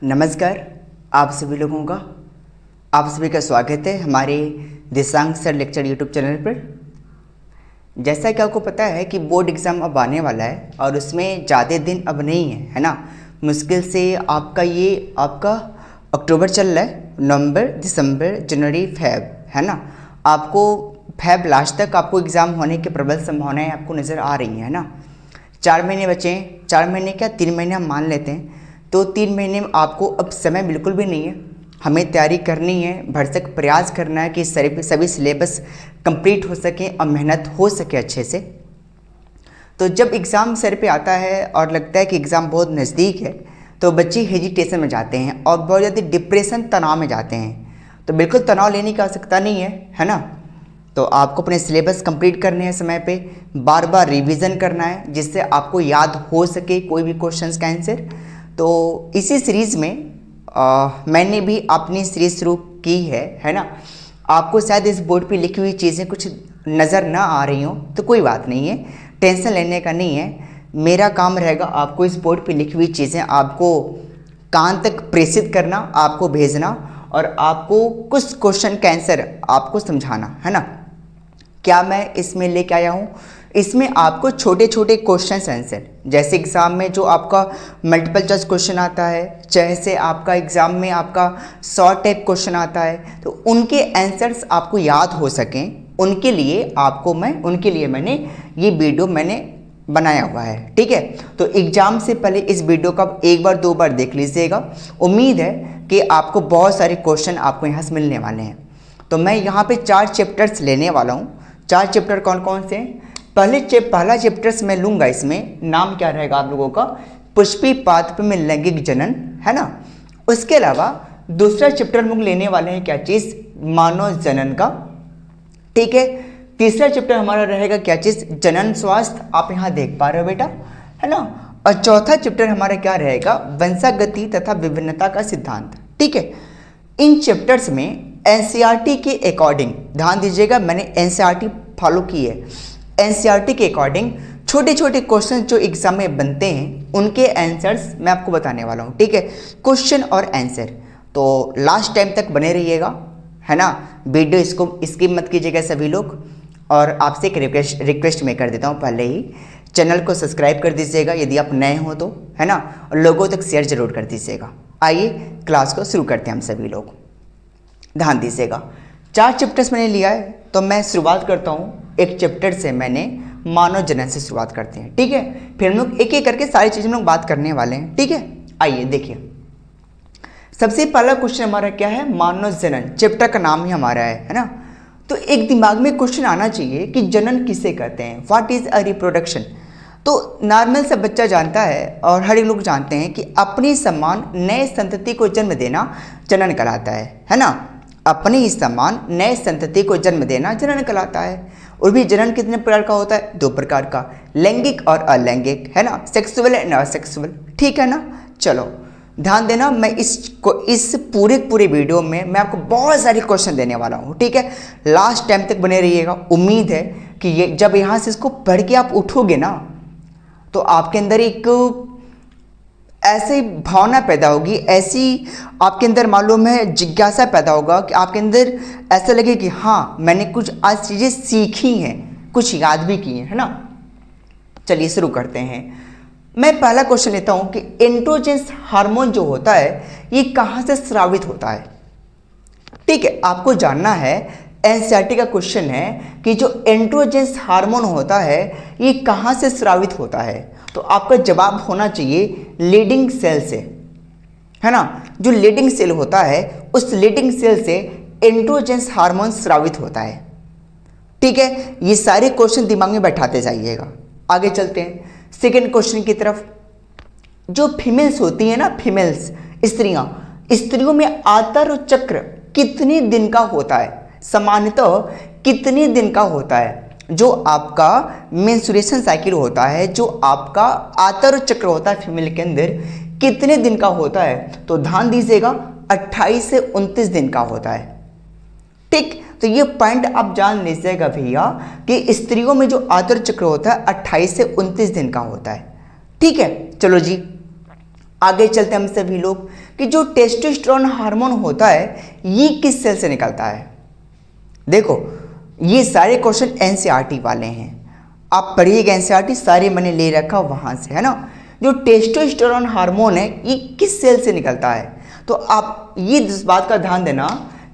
नमस्कार। आप सभी लोगों का आप सभी का स्वागत है हमारे Dishank sir lecture YouTube channel पर। जैसा कि आपको पता है कि बोर्ड एग्ज़ाम अब आने वाला है और उसमें ज़्यादा दिन अब नहीं है ना। मुश्किल से आपका अक्टूबर चल रहा है, नवंबर, दिसंबर, जनवरी, फेब, है ना। आपको फेब लास्ट तक आपको एग्ज़ाम होने की प्रबल संभावनाएं आपको नज़र आ रही हैं, है ना। 4 महीने बचे हैं, 4 महीने क्या 3 महीने हम मान लेते हैं। तो 3 महीने में आपको अब समय बिल्कुल भी नहीं है, हमें तैयारी करनी है, भरसक प्रयास करना है कि सभी सिलेबस कंप्लीट हो सके और मेहनत हो सके अच्छे से। तो जब एग्ज़ाम सर पे आता है और लगता है कि एग्ज़ाम बहुत नज़दीक है तो बच्चे हेजिटेशन में जाते हैं और बहुत ज़्यादा डिप्रेशन, तनाव में जाते हैं। तो बिल्कुल तनाव लेने की आवश्यकता नहीं है ना। तो आपको अपने सिलेबस कंप्लीट करने हैं समय पे, बार बार रिवीजन करना है जिससे आपको याद हो सके कोई भी क्वेश्चंस का आंसर। तो इसी सीरीज़ में मैंने भी अपनी सीरीज शुरू की है ना। आपको शायद इस बोर्ड पे लिखी हुई चीज़ें कुछ नज़र ना आ रही हो तो कोई बात नहीं है, टेंशन लेने का नहीं है। मेरा काम रहेगा आपको इस बोर्ड पे लिखी हुई चीज़ें आपको कान तक प्रेषित करना, आपको भेजना और आपको कुछ क्वेश्चन का आंसर आपको समझाना, है ना। क्या मैं इसमें लेके आया हूँ, इसमें आपको छोटे छोटे क्वेश्चन आंसर, जैसे एग्ज़ाम में जो आपका मल्टीपल चॉइस क्वेश्चन आता है, जैसे आपका एग्ज़ाम में आपका शॉर्ट टाइप क्वेश्चन आता है, तो उनके आंसर्स आपको याद हो सकें, उनके लिए मैंने ये वीडियो बनाया हुआ है, ठीक है। तो एग्ज़ाम से पहले इस वीडियो को आप 1 बार 2 बार देख लीजिएगा। उम्मीद है कि आपको बहुत सारे क्वेश्चन आपको यहाँ से मिलने वाले हैं। तो मैं यहाँ पे 4 चैप्टर्स लेने वाला हूँ। 4 चैप्टर कौन कौन से हैं? पहला चैप्टर्स मैं लूँगा, इसमें नाम क्या रहेगा आप लोगों का, पुष्पी पात्र में लैंगिक जनन, है ना। उसके अलावा दूसरा चैप्टर हम लेने वाले हैं क्या चीज़, मानव जनन का, ठीक है। तीसरा चैप्टर हमारा रहेगा क्या चीज़, जनन स्वास्थ्य, आप यहाँ देख पा रहे हो बेटा, है ना। और चौथा चैप्टर हमारा क्या रहेगा, वंशागति तथा विभिन्नता का सिद्धांत, ठीक है। इन चैप्टर्स में एनसीईआरटी के अकॉर्डिंग ध्यान दीजिएगा, मैंने एनसीईआरटी फॉलो की है। एनसीईआरटी के अकॉर्डिंग छोटे छोटे क्वेश्चन जो एग्जाम में बनते हैं उनके आंसर्स मैं आपको बताने वाला हूँ, ठीक है। क्वेश्चन और आंसर, तो लास्ट टाइम तक बने रहिएगा, है ना। वीडियो इसको स्किप मत कीजिएगा सभी लोग। और आपसे एक रिक्वेस्ट मैं कर देता हूँ, पहले ही चैनल को सब्सक्राइब कर दीजिएगा यदि आप नए हो तो, है ना, और लोगों तक शेयर जरूर कर दीजिएगा। आइए क्लास को शुरू करते हैं हम सभी लोग, ध्यान दीजिएगा। 4 चैप्टर्स मैंने लिया है, तो मैं शुरुआत करता हूँ एक चैप्टर से, मैंने मानव जनन से शुरुआत करते हैं, ठीक है। फिर हम लोग एक एक करके सारी चीज़ें हम लोग बात करने वाले हैं, ठीक है। आइए देखिए, सबसे पहला क्वेश्चन हमारा क्या है, मानव जनन, चैप्टर का नाम ही हमारा है ना। तो एक दिमाग में क्वेश्चन आना चाहिए कि जनन किसे कहते हैं, व्हाट इज अ रिप्रोडक्शन। तो नॉर्मल सा बच्चा जानता है और हर एक लोग जानते हैं कि अपनी समान नए संतति को जन्म देना जनन कहलाता है ना। अपने ही समान नए संतति को जन्म देना जनन कहलाता है। और भी जनन कितने प्रकार का होता है, 2 प्रकार का, लैंगिक और अलैंगिक, है ना, सेक्सुअल एंड असेक्सुअल, ठीक है ना। चलो ध्यान देना, मैं इस पूरे वीडियो में मैं आपको बहुत सारे क्वेश्चन देने वाला हूँ, ठीक है। लास्ट टाइम तक बने रहिएगा। उम्मीद है कि ये जब यहाँ से इसको पढ़ के आप उठोगे ना तो आपके अंदर एक ऐसी भावना पैदा होगी, ऐसी आपके अंदर मालूम है जिज्ञासा पैदा होगा कि आपके अंदर ऐसा लगे कि हाँ मैंने कुछ आज चीज़ें सीखी हैं, कुछ याद भी की हैं, है ना। चलिए शुरू करते हैं। मैं पहला क्वेश्चन लेता हूं कि एंड्रोजन हार्मोन जो होता है ये कहां से स्रावित होता है, ठीक है। आपको जानना है, एनसीईआरटी का क्वेश्चन है कि जो एंड्रोजन हार्मोन होता है ये कहां से स्रावित होता है। तो आपका जवाब होना चाहिए लीडिंग सेल से, है ना। जो लीडिंग सेल होता है उस लीडिंग सेल से एंड्रोजन हार्मोन स्रावित होता है, ठीक है। ये सारे क्वेश्चन दिमाग में बैठाते जाइएगा। आगे चलते हैं सेकेंड क्वेश्चन की तरफ। जो फीमेल्स होती है ना, फीमेल्स स्त्रियों में आतर चक्र कितने दिन का होता है, सामान्यतः कितने दिन का होता है। जो आपका मेंस्ट्रुएशन साइकिल होता है, जो आपका आतर चक्र होता है फीमेल के अंदर, कितने दिन का होता है। तो ध्यान दीजिएगा 28 से 29 दिन का होता है, ठीक। तो ये पॉइंट आप जान लीजिएगा भैया कि स्त्रियों में जो आतर चक्र होता है 28 से 29 दिन का होता है, ठीक है। चलो जी आगे चलते हम सभी लोग कि जो टेस्टोस्टेरोन हार्मोन होता है ये किस सेल से निकलता है। देखो ये सारे क्वेश्चन एनसीईआरटी वाले हैं, आप पढ़िएगा एनसीईआरटी सारे मैंने ले रखा वहाँ से, है ना। जो टेस्टोस्टेरोन हार्मोन है ये किस सेल से निकलता है, तो आप ये इस बात का ध्यान देना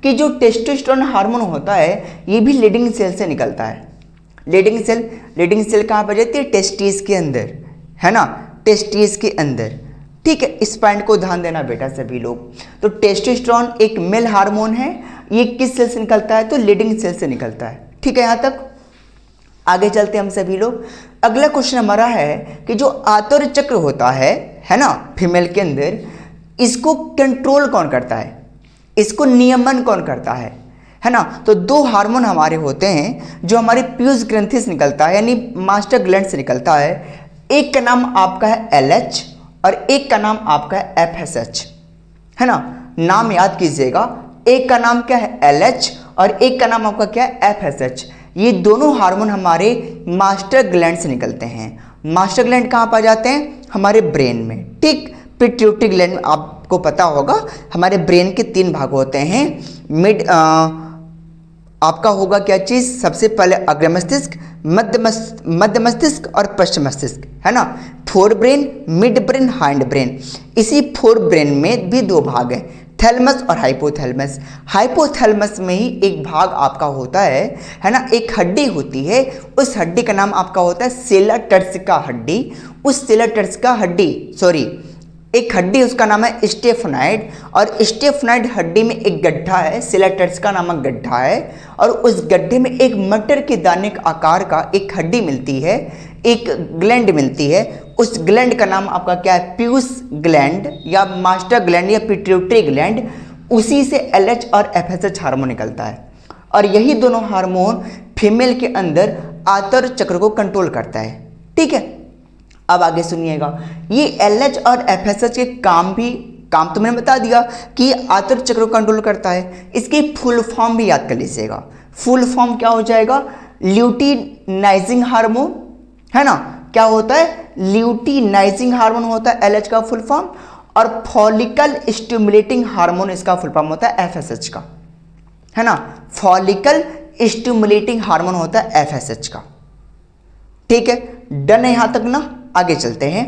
कि जो टेस्टोस्टेरोन हार्मोन होता है ये भी लीडिंग सेल से निकलता है। लीडिंग सेल कहाँ पर जाती है, टेस्टिस के अंदर, है ना, टेस्टिस के अंदर। ठीक है, इस पॉइंट को ध्यान देना बेटा सभी लोग। तो टेस्टोस्टेरोन एक मेल हार्मोन है, ये किस सेल से निकलता है, तो लीडिंग सेल से निकलता है। ठीक है, यहाँ तक आगे चलते हम सभी लोग। अगला क्वेश्चन हमारा है कि जो आतुर चक्र होता है ना, फीमेल के अंदर, इसको कंट्रोल कौन करता है, इसको नियमन कौन करता है ना। तो दो हार्मोन हमारे होते हैं जो हमारे पीयूष ग्रंथि से निकलता है, यानी मास्टर ग्लैंड से निकलता है। एक का नाम आपका है LH और एक का नाम आपका है FSH, है ना। नाम याद कीजिएगा, एक का नाम क्या है LH और एक का नाम आपका क्या है FSH। ये दोनों हार्मोन हमारे मास्टर ग्लैंड से निकलते हैं। मास्टर ग्लैंड कहाँ पर जाते हैं, हमारे ब्रेन में। ठीक, पिट्यूटरी ग्लैंड आपको पता होगा, हमारे ब्रेन के 3 भाग होते हैं। मिड आपका होगा क्या चीज़, सबसे पहले अग्र मस्तिष्क, मध्य मस्तिष्क और पश्चिम मस्तिष्क, है ना। Fore brain, mid brain, hind brain. इसी फोर ब्रेन में भी 2 भाग हैं, थैलमस और हाइपोथैलमस। हाइपोथैलमस में ही एक भाग आपका होता है ना, एक हड्डी होती है, उस हड्डी का नाम आपका होता है सेला टर्सिका हड्डी। उस सेला टर्सिका हड्डी, सॉरी, एक हड्डी उसका नाम है स्टेफनाइड, और स्टेफनाइड हड्डी में एक गड्ढा है, सेला टर्सिका नामक गड्ढा है, और उस गड्ढे में एक मटर के दाने के आकार का एक हड्डी मिलती है, एक ग्लैंड मिलती है। उस ग्लैंड का नाम आपका क्या है, पीयूष ग्लैंड या मास्टर ग्लैंड या पिट्यूटरी ग्लैंड। उसी से LH और FSH हार्मोन निकलता है, और यही दोनों हार्मोन फीमेल के अंदर आतुर चक्र को कंट्रोल करता है। ठीक है, अब आगे सुनिएगा, ये LH और FSH के काम तो मैंने बता दिया कि आतुर चक्र को कंट्रोल करता है। इसकी फुल फॉर्म भी याद कर लीजिएगा। फुल फॉर्म क्या हो जाएगा, ल्यूटिनाइजिंग हार्मोन, है ना। क्या होता है, ल्यूटिनाइजिंग हार्मोन होता है LH का फुल फॉर्म, और फॉलिकल स्टिमुलेटिंग हार्मोन इसका फुल फॉर्म होता है FSH का, है ना। फॉलिकल स्टिमुलेटिंग हार्मोन होता है FSH का। ठीक है, डन है यहाँ तक ना। आगे चलते हैं,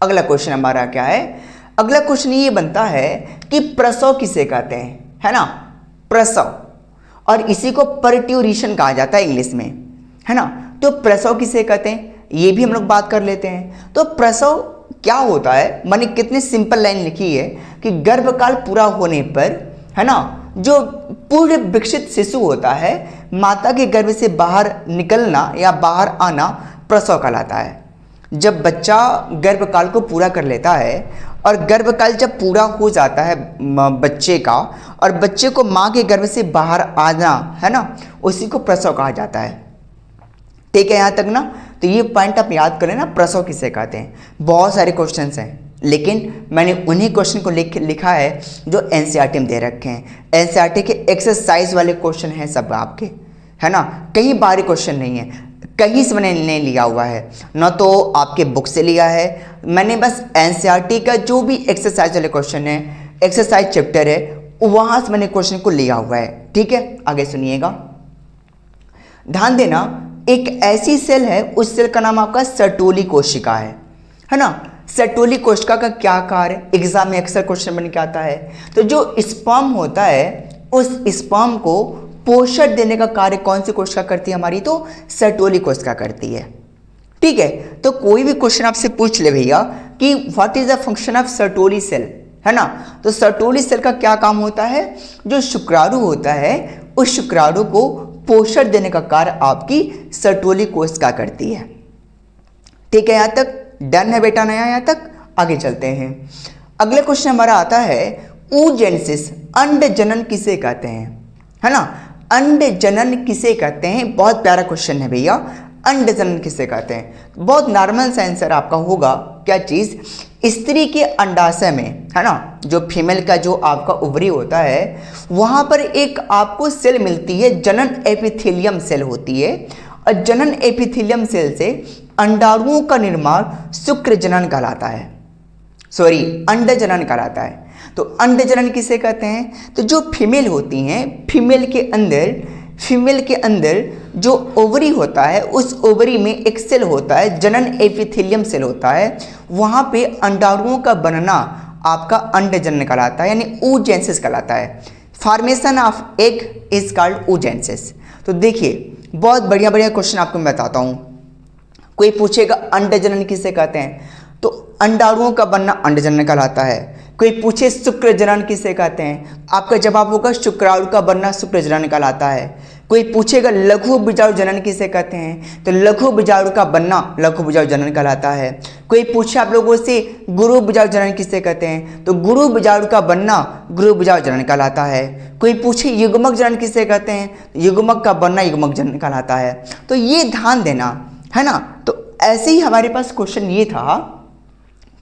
अगला क्वेश्चन हमारा क्या है। अगला क्वेश्चन ये बनता है कि प्रसव किसे कहते हैं, है ना, प्रसव, और इसी को पर्ट्यूरेशन कहा जाता है इंग्लिश में, है ना। तो प्रसव किसे कहते हैं ये भी हम लोग बात कर लेते हैं। तो प्रसव क्या होता है, मैंने कितनी सिंपल लाइन लिखी है कि गर्भकाल पूरा होने पर, है ना, जो पूर्ण विकसित शिशु होता है, माता के गर्भ से बाहर निकलना या बाहर आना प्रसव कहलाता है। जब बच्चा गर्भकाल को पूरा कर लेता है, और गर्भकाल जब पूरा हो जाता है बच्चे का, और बच्चे को माँ के गर्भ से बाहर आना, है ना, उसी को प्रसव कहा जाता है। ठीक है, यहाँ तक ना। तो ये पॉइंट आप याद करें ना, प्रसव किसे कहते हैं। बहुत सारे क्वेश्चंस हैं, लेकिन मैंने उन्हीं क्वेश्चन को लिखा है जो एनसीईआरटी में दे रखे हैं। एनसीईआरटी के एक्सरसाइज वाले क्वेश्चन हैं सब आपके, है ना, कहीं बाहरी क्वेश्चन नहीं है, कहीं से मैंने नहीं लिया हुआ है, ना तो आपके बुक से लिया है मैंने, बस एनसीईआरटी का जो भी एक्सरसाइज वाले क्वेश्चन है, एक्सरसाइज चैप्टर है, वहाँ से मैंने क्वेश्चन को लिया हुआ है। ठीक है, आगे सुनिएगा, ध्यान देना। एक ऐसी सेल है, उस सेल का नाम आपका सर्टोली कोशिका है ना। सर्टोली कोशिका का क्या कार्य, एग्जाम में अक्सर क्वेश्चन बन के आता है। तो जो स्पर्म होता है, उस स्पर्म को पोषण देने का कार्य कौन सी कोशिका करती है हमारी, तो सर्टोली कोशिका करती है। ठीक है, तो कोई भी क्वेश्चन आपसे पूछ ले भैया कि what is the function of Sertoli cell, है ना, तो सर्टोली सेल का क्या काम होता है, जो शुक्राणु होता है उस शुक्राणु को पोषण देने का कार्य आपकी सर्टोली कोशिका करती है। ठीक है, यहाँ तक डन है बेटा, नया यहाँ तक। आगे चलते हैं, अगले क्वेश्चन हमारा आता है oogenesis, अंड जनन किसे कहते हैं, है ना। अंड जनन किसे कहते हैं, बहुत प्यारा क्वेश्चन है भैया। अंड जनन किसे कहते हैं, बहुत नॉर्मल सा आंसर आपका होगा, क्या चीज, स्त्री के अंडाशय में, है ना, जो फीमेल का जो आपका ओवरी होता है, वहां पर एक आपको सेल मिलती है, जनन एपिथेलियम सेल होती है, और जनन एपिथेलियम सेल से अंडाणुओं का निर्माण शुक्र जनन कहलाता है। सॉरी अंड जनन कहलाता है। तो अंड जनन किसे कहते हैं? तो जो फीमेल होती हैं, फीमेल के अंदर जो ओवरी होता है, उस ओवरी में एक सेल होता है, जनन एपिथेलियम सेल होता है, वहाँ पे अंडाणुओं का बनना आपका अंड जनन कहलाता है, यानी oogenesis कहलाता है। Formation of egg is called oogenesis। तो देखिए बहुत बढ़िया बढ़िया क्वेश्चन आपको मैं बताता हूँ। कोई पूछेगा अंड जनन किसे कहते हैं, तो अंडाणुओं का बनना अंड जनन कहलाता है। कोई पूछे शुक्र जनन किसे कहते हैं, आपका जवाब होगा शुक्राणु का बनना शुक्र जनन कहलाता है। कोई पूछेगा लघु बीजाणु जनन किसे कहते हैं, तो लघु बीजाणु का बनना लघु बीजाणु जनन कहलाता है। कोई पूछे आप लोगों से गुरु बीजाणु जनन किसे कहते हैं, तो गुरु बीजाणु का बनना गुरु बीजाणु जनन कहलाता है। कोई पूछे युग्मक जनन किसे कहते हैं, युग्मक का बनना युग्मक जनन कहलाता है। तो ये ध्यान देना है ना। तो ऐसे ही हमारे पास क्वेश्चन ये था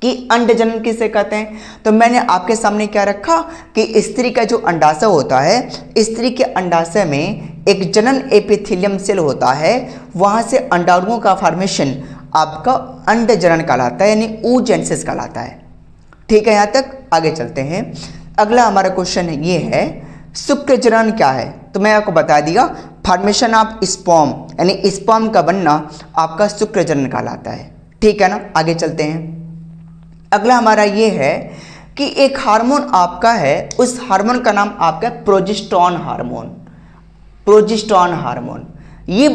कि अंड जनन किसे कहते हैं। तो मैंने आपके सामने क्या रखा कि स्त्री का जो अंडाशय होता है, स्त्री के अंडाशय में एक जनन एपिथेलियम सेल होता है, वहाँ से अंडाणुओं का फॉर्मेशन आपका अंड जनन कहलाता है, यानी oogenesis कहलाता है। ठीक है, यहाँ तक आगे चलते हैं। अगला हमारा क्वेश्चन ये है शुक्र जनन क्या है। तो मैं आपको बता दिया फॉर्मेशन ऑफ स्पर्म, यानी स्पर्म का बनना आपका शुक्र जनन कहलाता है। ठीक है ना, आगे चलते हैं। अगला हमारा ये है कि एक हार्मोन आपका है, उस हार्मोन का नाम आपका प्रोजेस्टेरॉन हार्मोन। प्रोजेस्टेरॉन हार्मोन, ये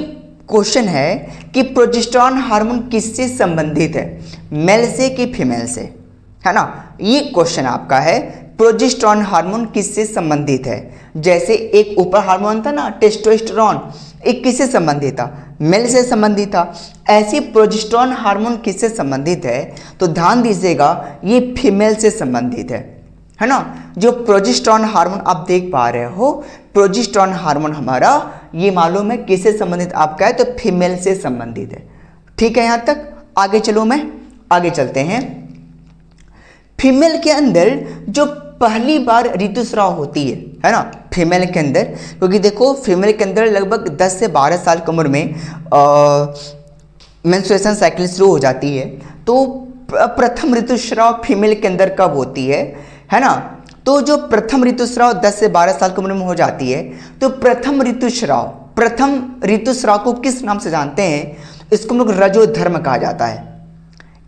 क्वेश्चन है कि प्रोजेस्टेरॉन हार्मोन किससे संबंधित है, मेल से कि फीमेल से, है ना। ये क्वेश्चन आपका है प्रोजेस्टेरॉन हार्मोन किससे संबंधित है। जैसे एक ऊपर हार्मोन था ना टेस्टोस्टेरोन, एक किससे संबंधित था, मेल से संबंधित था। ऐसी प्रोजेस्टेरॉन हार्मोन किससे संबंधित है, तो ध्यान दीजिएगा ये फीमेल से संबंधित है ना। जो प्रोजेस्टेरॉन हार्मोन आप देख पा रहे हो, प्रोजेस्टेरॉन हार्मोन हमारा ये मालूम है किससे संबंधित आपका है, तो फीमेल से संबंधित है। ठीक है, यहाँ तक आगे चलो, मैं आगे चलते हैं। फीमेल के अंदर जो पहली बार ऋतुस्राव होती है ना, फीमेल के अंदर, क्योंकि देखो फीमेल के अंदर लगभग 10 से 12 साल की उम्र में मेंस्ट्रुएशन साइकिल शुरू हो जाती है। तो प्रथम ऋतुस्राव फीमेल के अंदर कब होती है ना। तो जो प्रथम ऋतुस्राव 10 से 12 साल की उम्र में हो जाती है, तो प्रथम ऋतुस्राव को किस नाम से जानते हैं, इसको हम लोग रजोधर्म कहा जाता है।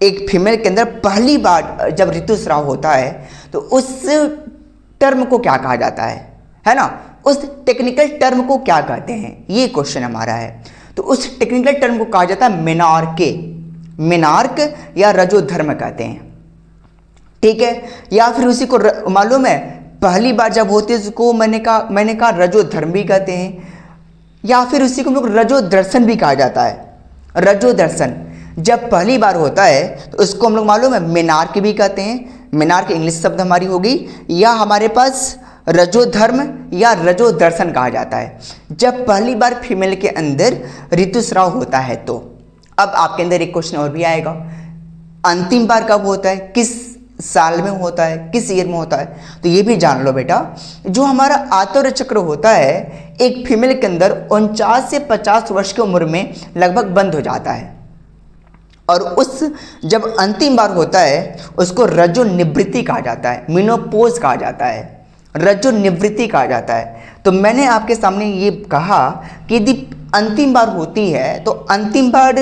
एक फीमेल के अंदर पहली बार जब ऋतुस्राव होता है तो उस टर्म को क्या कहा जाता है ना, उस टेक्निकल टर्म को क्या कहते हैं, ये क्वेश्चन हमारा है। तो उस टेक्निकल टर्म को कहा जाता है मेनार्क या रजोधर्म कहते हैं। ठीक है, या फिर उसी को मालूम है पहली बार जब होती है उसको मैंने कहा रजोधर्म भी कहते हैं, या फिर उसी को हम लोग रजोदर्शन भी कहा जाता है। रजोदर्शन जब पहली बार होता है तो उसको हम लोग मालूम है मेनार्क भी कहते हैं। मेनार्क इंग्लिश शब्द हमारी होगी, या हमारे पास रजोधर्म या रजोदर्शन कहा जाता है जब पहली बार फीमेल के अंदर ऋतुस्राव होता है। तो अब आपके अंदर एक क्वेश्चन और भी आएगा, अंतिम बार कब होता है, किस साल में होता है, किस ईयर में होता है। तो ये भी जान लो बेटा, जो हमारा आतुर चक्र होता है एक फीमेल के अंदर 49 से 50 वर्ष की उम्र में लगभग बंद हो जाता है, और उस जब अंतिम बार होता है उसको रजोनिवृत्ति कहा जाता है, मेनोपॉज कहा जाता है, रजोनिवृत्ति कहा जाता है। तो मैंने आपके सामने ये कहा कि यदि अंतिम बार होती है तो अंतिम बार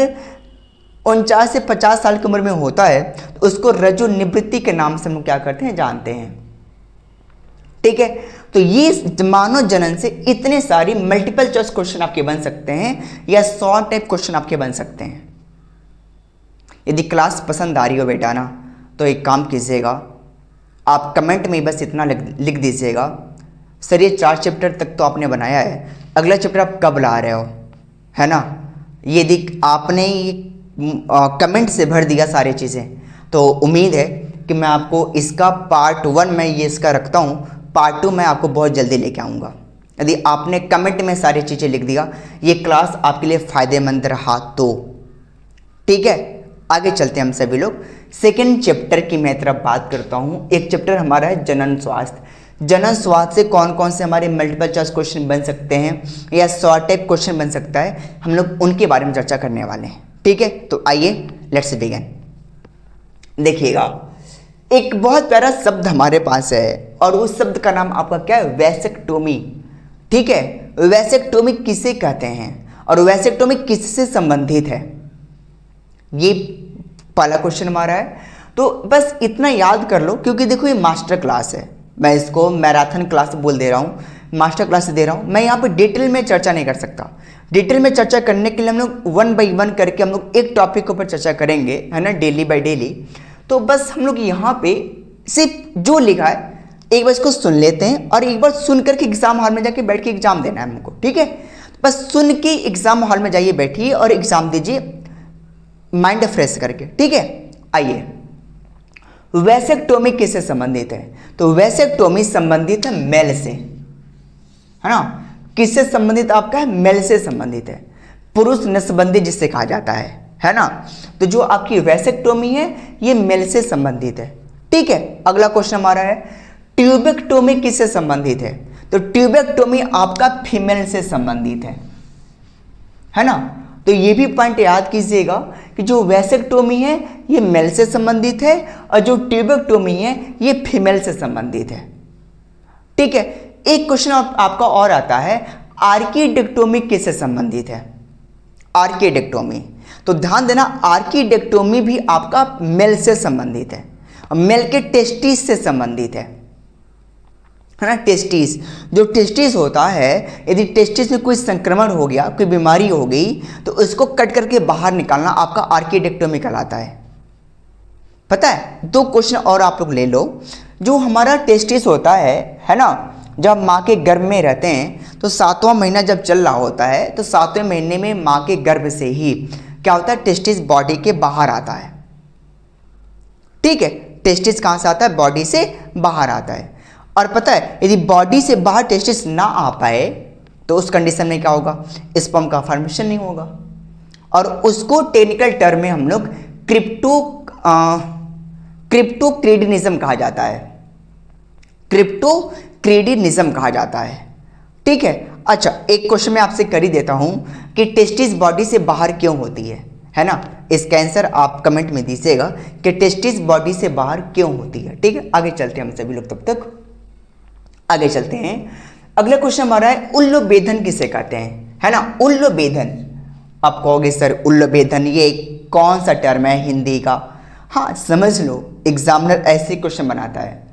49 से 50 साल की उम्र में होता है तो उसको रजोनिवृत्ति के नाम से हम क्या करते हैं, जानते हैं। ठीक है, तो ये मानव जनन से इतने सारी मल्टीपल चॉइस क्वेश्चन आपके बन सकते हैं या शॉर्ट टाइप क्वेश्चन आपके बन सकते हैं। यदि क्लास पसंद आ रही हो बेटा ना, तो एक काम कीजिएगा, आप कमेंट में बस इतना लिख दीजिएगा, सर ये 4 चैप्टर तक तो आपने बनाया है, अगला चैप्टर आप कब ला रहे हो, है ना। यदि आपने ये कमेंट से भर दिया सारी चीज़ें, तो उम्मीद है कि मैं आपको इसका पार्ट 1 में ये इसका रखता हूँ, पार्ट 2 मैं आपको बहुत जल्दी लेके आऊँगा। यदि आपने कमेंट में सारी चीज़ें लिख दिया, ये क्लास आपके लिए फ़ायदेमंद रहा तो। ठीक है, आगे चलते हैं हम सभी लोग। सेकेंड चैप्टर की मैं तरफ बात करता हूँ। एक चैप्टर हमारा है जनन स्वास्थ्य। जनन स्वास्थ्य से कौन कौन से हमारे मल्टीपल चॉइस क्वेश्चन बन सकते हैं या शॉर्ट टाइप क्वेश्चन बन सकता है, हम लोग उनके बारे में चर्चा करने वाले हैं। ठीक है, तो आइए लेट्स बिगिन। देखिएगा, एक बहुत प्यारा शब्द हमारे पास है और उस शब्द का नाम आपका क्या है? वैसेक्टोमी। ठीक है, वैसेक्टोमी किसे कहते हैं और वैसेक्टोमी किससे संबंधित है, ये पहला क्वेश्चन हमारा है। तो बस इतना याद कर लो, क्योंकि देखो ये मास्टर क्लास है, मैं इसको मैराथन क्लास बोल दे रहा हूँ, मास्टर क्लास दे रहा हूँ। मैं यहाँ पे डिटेल में चर्चा नहीं कर सकता। डिटेल में चर्चा करने के लिए हम लोग 1 बाई 1 करके हम लोग एक टॉपिक के ऊपर चर्चा करेंगे, है ना, डेली बाय डेली। तो बस हम लोग यहाँ पे सिर्फ जो लिखा है एक बार इसको सुन लेते हैं और एक बार सुन करके एग्जाम हॉल में जाके बैठ के एग्जाम देना है हमको। ठीक है, बस सुन के एग्जाम हॉल में जाइए, बैठिए और एग्जाम दीजिए माइंड फ्रेश करके। ठीक है, आइए, वैसेक्टोमी किससे संबंधित है? तो वैसेक्टोमी संबंधित है मेल से, है ना। किससे संबंधित आपका है? मेल से संबंधित है, पुरुष नसबंदी जिससे कहा जाता है ना। तो जो आपकी वैसेक्टोमी है ये मेल से संबंधित है। ठीक है, अगला क्वेश्चन हमारा है ट्यूबेक्टोमी किससे संबंधित है? तो ट्यूबेक्टोमी आपका फीमेल से संबंधित है ना। तो ये भी पॉइंट याद कीजिएगा कि जो वैसेक्टोमी है ये मेल से संबंधित है और जो ट्यूबेक्टोमी है ये फीमेल से संबंधित है। ठीक है, एक क्वेश्चन आपका और आता है, आर्किडेक्टोमी किससे संबंधित है? आर्किडेक्टोमी, तो ध्यान देना आर्किडेक्टोमी भी आपका मेल से संबंधित है, मेल के टेस्टिस से संबंधित है ना। टेस्टिस, जो टेस्टिस होता है, यदि टेस्टिस में कोई संक्रमण हो गया, कोई बीमारी हो गई, तो उसको कट करके बाहर निकालना आपका आर्किडेक्टोमी कहलाता है। पता है, 2 क्वेश्चन और आप लोग ले लो। जो हमारा टेस्टिस होता है ना, जब माँ के गर्भ में रहते हैं तो 7वां महीना जब चल रहा होता है तो 7वें महीने में माँ के गर्भ से ही क्या होता है? टेस्टिस बॉडी के बाहर आता है। ठीक है, टेस्टिस कहाँ से आता है? बॉडी से बाहर आता है। और पता है, यदि बॉडी से बाहर टेस्टिस ना आ पाए तो उस कंडीशन में क्या होगा? स्पर्म का फॉर्मेशन नहीं होगा और उसको टेक्निकल टर्म में हम लोग क्रिप्टोक्रीडिनिज्म कहा जाता है। क्रिप्टोक्रीडिनिज्म कहा जाता है। ठीक है, अच्छा, एक क्वेश्चन मैं आपसे कर ही देता हूं कि टेस्टिस बॉडी से बाहर क्यों होती है ना। इसका आंसर आप कमेंट में दीजिएगा कि टेस्टिस बॉडी से बाहर क्यों होती है। ठीक है, आगे चलते हैं हम सभी लोग, तब तक आगे चलते हैं। अगला क्वेश्चन हमारा है उल्लोबेधन किसे कहते हैं, है ना। उल्लोबेधन, आप कहोगे सर उल्लोबेधन ये कौन सा टर्म है हिंदी का? हाँ, समझ लो, एग्जामिनर ऐसे क्वेश्चन बनाता है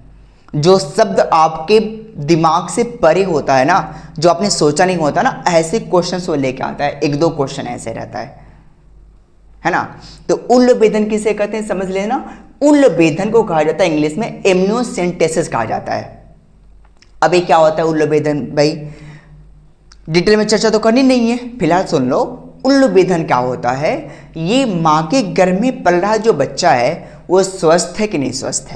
जो शब्द आपके दिमाग से परे होता है ना, जो आपने सोचा नहीं होता ना, ऐसे क्वेश्चन वो लेके आता है। 1-2 क्वेश्चन ऐसे रहता है ना। तो उल्लोबेधन किसे कहते हैं समझ लेना। उल्लोबेधन को कहा जाता है इंग्लिश में एमनियोसेंटेसिस कहा जाता है। अभी क्या होता है उल्लोबेधन? भाई डिटेल में चर्चा तो करनी नहीं है, फिलहाल सुन लो। उल्लोबेधन क्या होता है? ये माँ के गर्भ में पल रहा जो बच्चा है वो स्वस्थ है कि नहीं स्वस्थ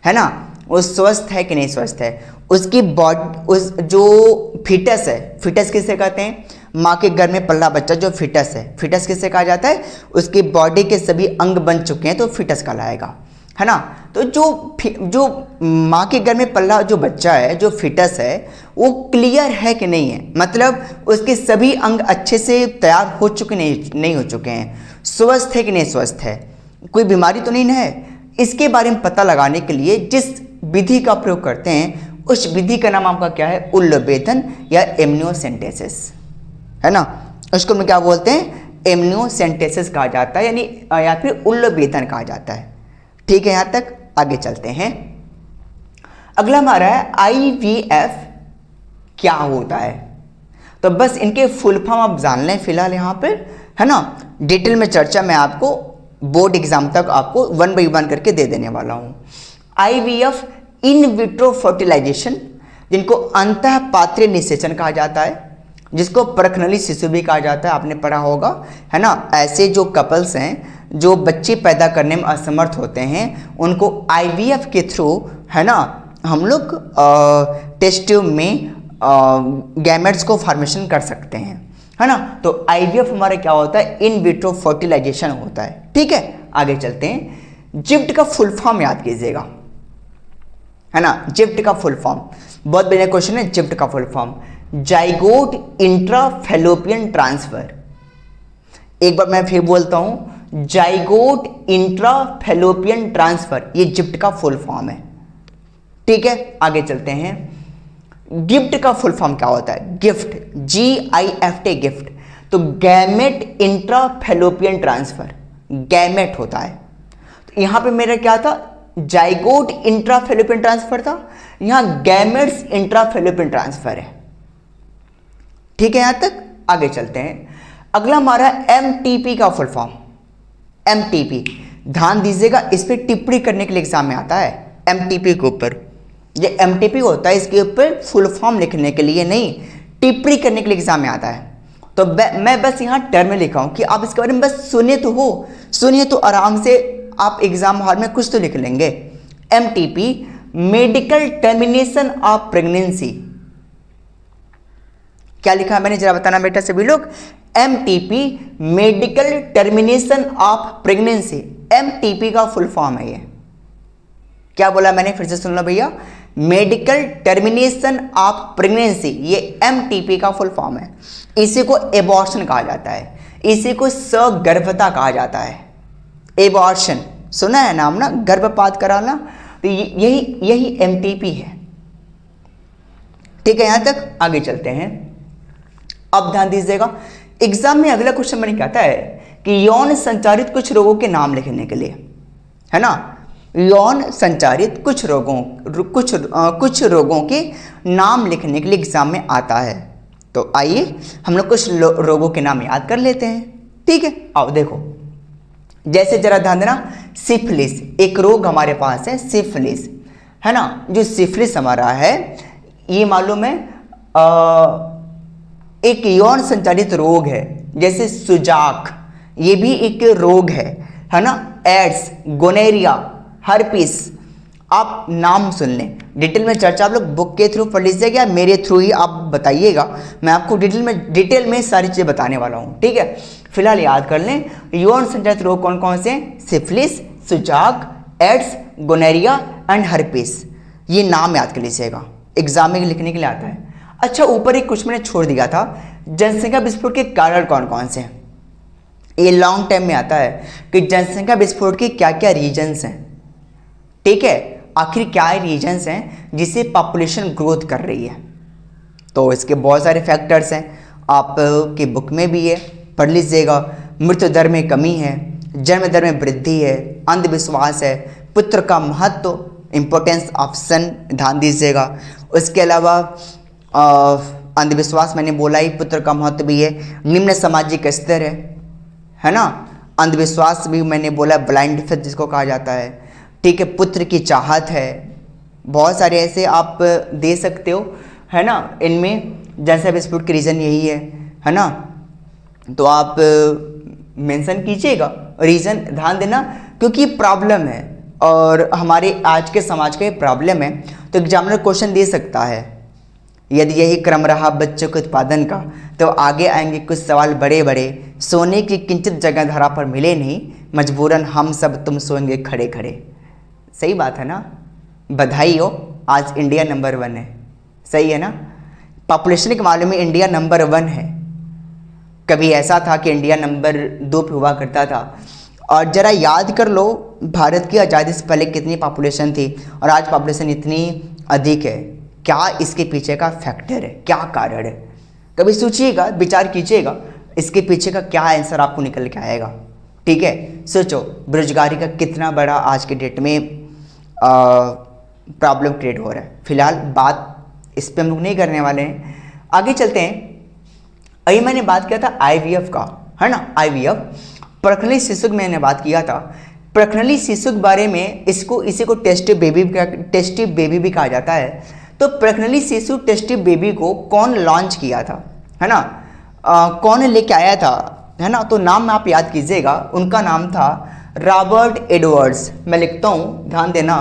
है ना। वो स्वस्थ है कि नहीं स्वस्थ है, उसकी बॉडी, उस जो फिटस है, फिटस किसे कहते हैं? माँ के गर्भ में पल रहा बच्चा जो फिटस है, फिटस किसे कहा जाता है? उसकी बॉडी के सभी अंग बन चुके हैं तो फिटस कहलाएगा, है ना। तो जो माँ के गर्भ में पल रहा जो बच्चा है, जो फिटस है, वो क्लियर है कि नहीं है, मतलब उसके सभी अंग अच्छे से तैयार हो चुके नहीं हो चुके हैं, स्वस्थ है कि नहीं स्वस्थ है, कोई बीमारी तो नहीं है। इसके बारे में पता लगाने के लिए जिस विधि का प्रयोग करते हैं उस विधि का नाम आपका क्या है? उल्लोबेधन या एमनियोसेंटेसिस, है ना। उसको हम क्या बोलते हैं? एमनियोसेंटेसिस कहा जाता है, यानी या फिर उल्लोबेधन कहा जाता है। ठीक है, यहाँ तक आगे चलते हैं। अगला हमारा है IVF क्या होता है। तो बस इनके फुल फॉर्म आप जान लें फिलहाल यहाँ पर, है ना। डिटेल में चर्चा मैं आपको बोर्ड एग्जाम तक आपको 1 बाई 1 करके दे देने वाला हूँ। IVF इन विट्रो फर्टिलाइजेशन, जिनको अंतः पात्रीय निषेचन कहा जाता है, जिसको परखनली शिशु भी कहा जाता है, आपने पढ़ा होगा, है ना। ऐसे जो कपल्स हैं जो बच्चे पैदा करने में असमर्थ होते हैं उनको IVF के थ्रू, है ना, हम लोग टेस्ट ट्यूब में गैमेट्स को फॉर्मेशन कर सकते हैं, है ना। तो IVF हमारा क्या होता है? इन विट्रो फर्टिलाइजेशन होता है। ठीक है, आगे चलते हैं। जिफ्ट का फुल फॉर्म याद कीजिएगा, है ना। जिफ्ट का फुल फॉर्म बहुत बढ़िया क्वेश्चन है। जिफ्ट का फुल फॉर्म जाइगोट इंट्राफैलोपियन ट्रांसफर। एक बार मैं फिर बोलता हूं, जाइगोट इंट्राफेलोपियन ट्रांसफर, ये जिफ्ट का फुल फॉर्म है। ठीक है, आगे चलते हैं। गिफ्ट का फुल फॉर्म क्या होता है? Gift, GIFT, gift. तो गैमेट इंट्राफेलोपियन ट्रांसफर, गैमेट होता है। तो यहां पे मेरा क्या था? जाइगोट इंट्राफेलोपियन ट्रांसफर था, यहां गैमेट्स इंट्राफेलोपियन ट्रांसफर है। ठीक है, यहां तक। आगे चलते हैं। अगला हमारा MTP का फुल फॉर्म। MTP, ध्यान दीजिएगा, इस पर टिप्पणी करने के लिए एग्जाम में आता है। MTP के ऊपर, ये MTP होता है, इसके ऊपर फुल फॉर्म लिखने के लिए नहीं, टिप्पणी करने के लिए एग्जाम में आता है। तो मैं बस यहाँ टर्म में लिखा हूं कि आप इसके बारे में बस सुनिए तो आराम से आप एग्जाम हॉल में कुछ तो लिख लेंगे। MTP, medical termination of pregnancy. क्या लिखा है मैंने, जरा बताना बेटा सभी लोग। MTP, medical termination of pregnancy. MTP का फुल फॉर्म है ये। क्या बोला मैंने, फिर से सुन लो भैया। मेडिकल टर्मिनेशन ऑफ प्रेगनेंसी, ये MTP का फुल फॉर्म है। इसी को एबॉर्शन कहा जाता है, इसी को सगर्भता कहा जाता है। एबॉर्शन सुना है नाम ना, गर्भपात कराना, तो यही MTP है। ठीक है, यहां तक। आगे चलते हैं। अब ध्यान दीजिएगा, एग्जाम में अगला क्वेश्चन मैंने कहता है कि यौन संचारित कुछ रोगों के नाम लिखने के लिए, है ना, यौन संचारित कुछ रोगों के नाम लिखने के लिए एग्जाम में आता है। तो आइए हम लोग कुछ रोगों के नाम याद कर लेते हैं। ठीक है, आओ देखो, जैसे जरा ध्यान देना, सिफिलिस एक रोग हमारे पास है, सिफिलिस, है ना। जो सिफिलिस हमारा है, ये मालूम है एक यौन संचारित रोग है। जैसे सुजाक, ये भी एक रोग है ना। एड्स, गोनेरिया, हर्पिस, आप नाम सुन लें। डिटेल में चर्चा आप लोग बुक के थ्रू पढ़ लीजिएगा या मेरे थ्रू ही आप बताइएगा, मैं आपको डिटेल में सारी चीज़ें बताने वाला हूँ। ठीक है, फिलहाल याद कर लें, यौन संचारित रोग कौन कौन से हैं? सिफिलिस, सुजाक, एड्स, गोनेरिया एंड हर्पिस। ये नाम याद कर लीजिएगा, एग्जाम में लिखने के लिए आता है। अच्छा, ऊपर एक कुछ मैंने छोड़ दिया था, जनसंख्या विस्फोट के कारण कौन कौन से हैं। ये लॉन्ग टाइम में आता है कि जनसंख्या विस्फोट के क्या क्या रीजन्स हैं। ठीक है, आखिर क्या रीजन्स हैं जिससे पॉपुलेशन ग्रोथ कर रही है। तो इसके बहुत सारे फैक्टर्स हैं, आपके बुक में भी है, पढ़ लीजिएगा। मृत्यु दर में कमी है, जन्म दर में वृद्धि है, अंधविश्वास है, पुत्र का महत्व, इंपॉर्टेंस ऑफ सन, ध्यान दीजिएगा। उसके अलावा अंधविश्वास मैंने बोला ही, पुत्र का महत्व भी है, निम्न सामाजिक स्तर है ना। अंधविश्वास भी मैंने बोला, ब्लाइंड फेथ जिसको कहा जाता है। ठीक है, पुत्र की चाहत है, बहुत सारे ऐसे आप दे सकते हो, है ना। इनमें जनसंख्या विस्फोट के रीज़न यही है ना। तो आप मेंशन कीजिएगा रीज़न, ध्यान देना, क्योंकि प्रॉब्लम है और हमारे आज के समाज का ये प्रॉब्लम है। तो एग्जामिनर क्वेश्चन दे सकता है, यदि यही क्रम रहा बच्चों के उत्पादन का, तो आगे आएंगे कुछ सवाल बड़े बड़े। सोने की किंचित जगह धरा पर मिले नहीं, मजबूरन हम सब तुम सोएंगे खड़े खड़े। सही बात है ना, बधाई हो, आज इंडिया नंबर 1 है। सही है ना, पॉपुलेशन के मामले में इंडिया नंबर 1 है। कभी ऐसा था कि इंडिया नंबर 2 पे हुआ करता था। और ज़रा याद कर लो, भारत की आज़ादी से पहले कितनी पॉपुलेशन थी और आज पॉपुलेशन इतनी अधिक है। क्या इसके पीछे का फैक्टर है, क्या कारण है? कभी सोचिएगा, विचार कीजिएगा, इसके पीछे का क्या आंसर आपको निकल के आएगा। ठीक है, सोचो बेरोजगारी का कितना बड़ा आज के डेट में प्रॉब्लम क्रिएट हो रहा है। फिलहाल बात इस पर हम लोग नहीं करने वाले हैं, आगे चलते हैं। अभी मैंने बात किया था IVF का, है ना। IVF, प्रखनली शिशु की मैंने बात किया था। प्रखनली शिशु के बारे में इसी को टेस्ट बेबी भी कहा जाता है। तो प्रखनली शिशु टेस्ट बेबी को कौन लॉन्च किया था, है ना, कौन लेके आया था, है ना। तो नाम आप याद कीजिएगा, उनका नाम था रॉबर्ट एडवर्ड्स। मैं लिखता हूँ, ध्यान देना,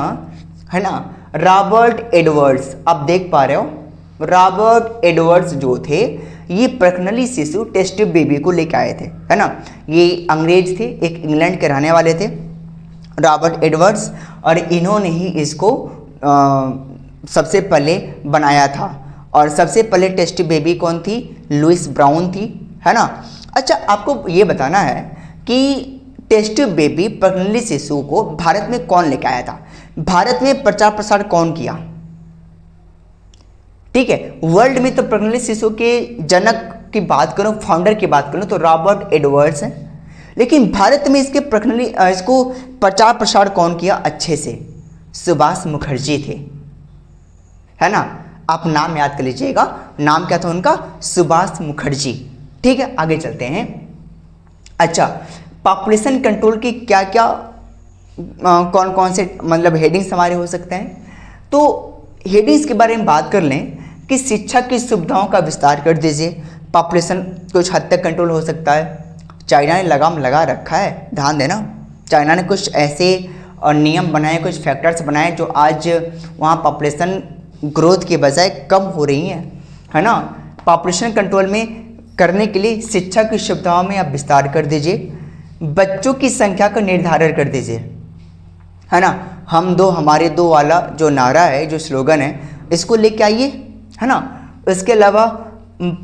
है ना, रॉबर्ट एडवर्ड्स। आप देख पा रहे हो, रॉबर्ट एडवर्ड्स जो थे, ये प्रखनली शिशु टेस्ट बेबी को लेके आए थे, है ना। ये अंग्रेज थे, एक इंग्लैंड के रहने वाले थे, रॉबर्ट एडवर्ड्स, और इन्होंने ही इसको सबसे पहले बनाया था। और सबसे पहले टेस्ट बेबी कौन थी? लुइस ब्राउन थी, है ना। अच्छा, आपको ये बताना है कि टेस्ट बेबी प्रगनली शिशु को भारत में कौन लेकर आया था? भारत में प्रचार प्रसार कौन किया? ठीक है, वर्ल्ड में तो प्रगनली शिशु के जनक की बात करूं, फाउंडर की बात करूं तो रॉबर्ट एडवर्ड्स हैं, लेकिन भारत में इसको प्रचार प्रसार कौन किया अच्छे से? सुभाष मुखर्जी थे, है ना। आप नाम याद कर लीजिएगा, नाम क्या था उनका? सुभाष मुखर्जी। ठीक है, आगे चलते हैं। अच्छा, पॉपुलेशन कंट्रोल की क्या क्या कौन कौन से मतलब हेडिंग्स हमारे हो सकते हैं? तो हेडिंग्स के बारे में बात कर लें कि शिक्षा की सुविधाओं का विस्तार कर दीजिए, पॉपुलेशन कुछ हद तक कंट्रोल हो सकता है। चाइना ने लगाम लगा रखा है, ध्यान देना। चाइना ने कुछ ऐसे नियम बनाए, कुछ फैक्टर्स बनाए जो आज वहाँ पॉपुलेशन ग्रोथ के बजाय कम हो रही है ना। पॉपुलेशन कंट्रोल में करने के लिए शिक्षा की सुविधाओं में आप विस्तार कर दीजिए, बच्चों की संख्या का निर्धारण कर दीजिए, है ना। हम दो हमारे दो वाला जो नारा है, जो स्लोगन है, इसको लेके आइए, है ना। इसके अलावा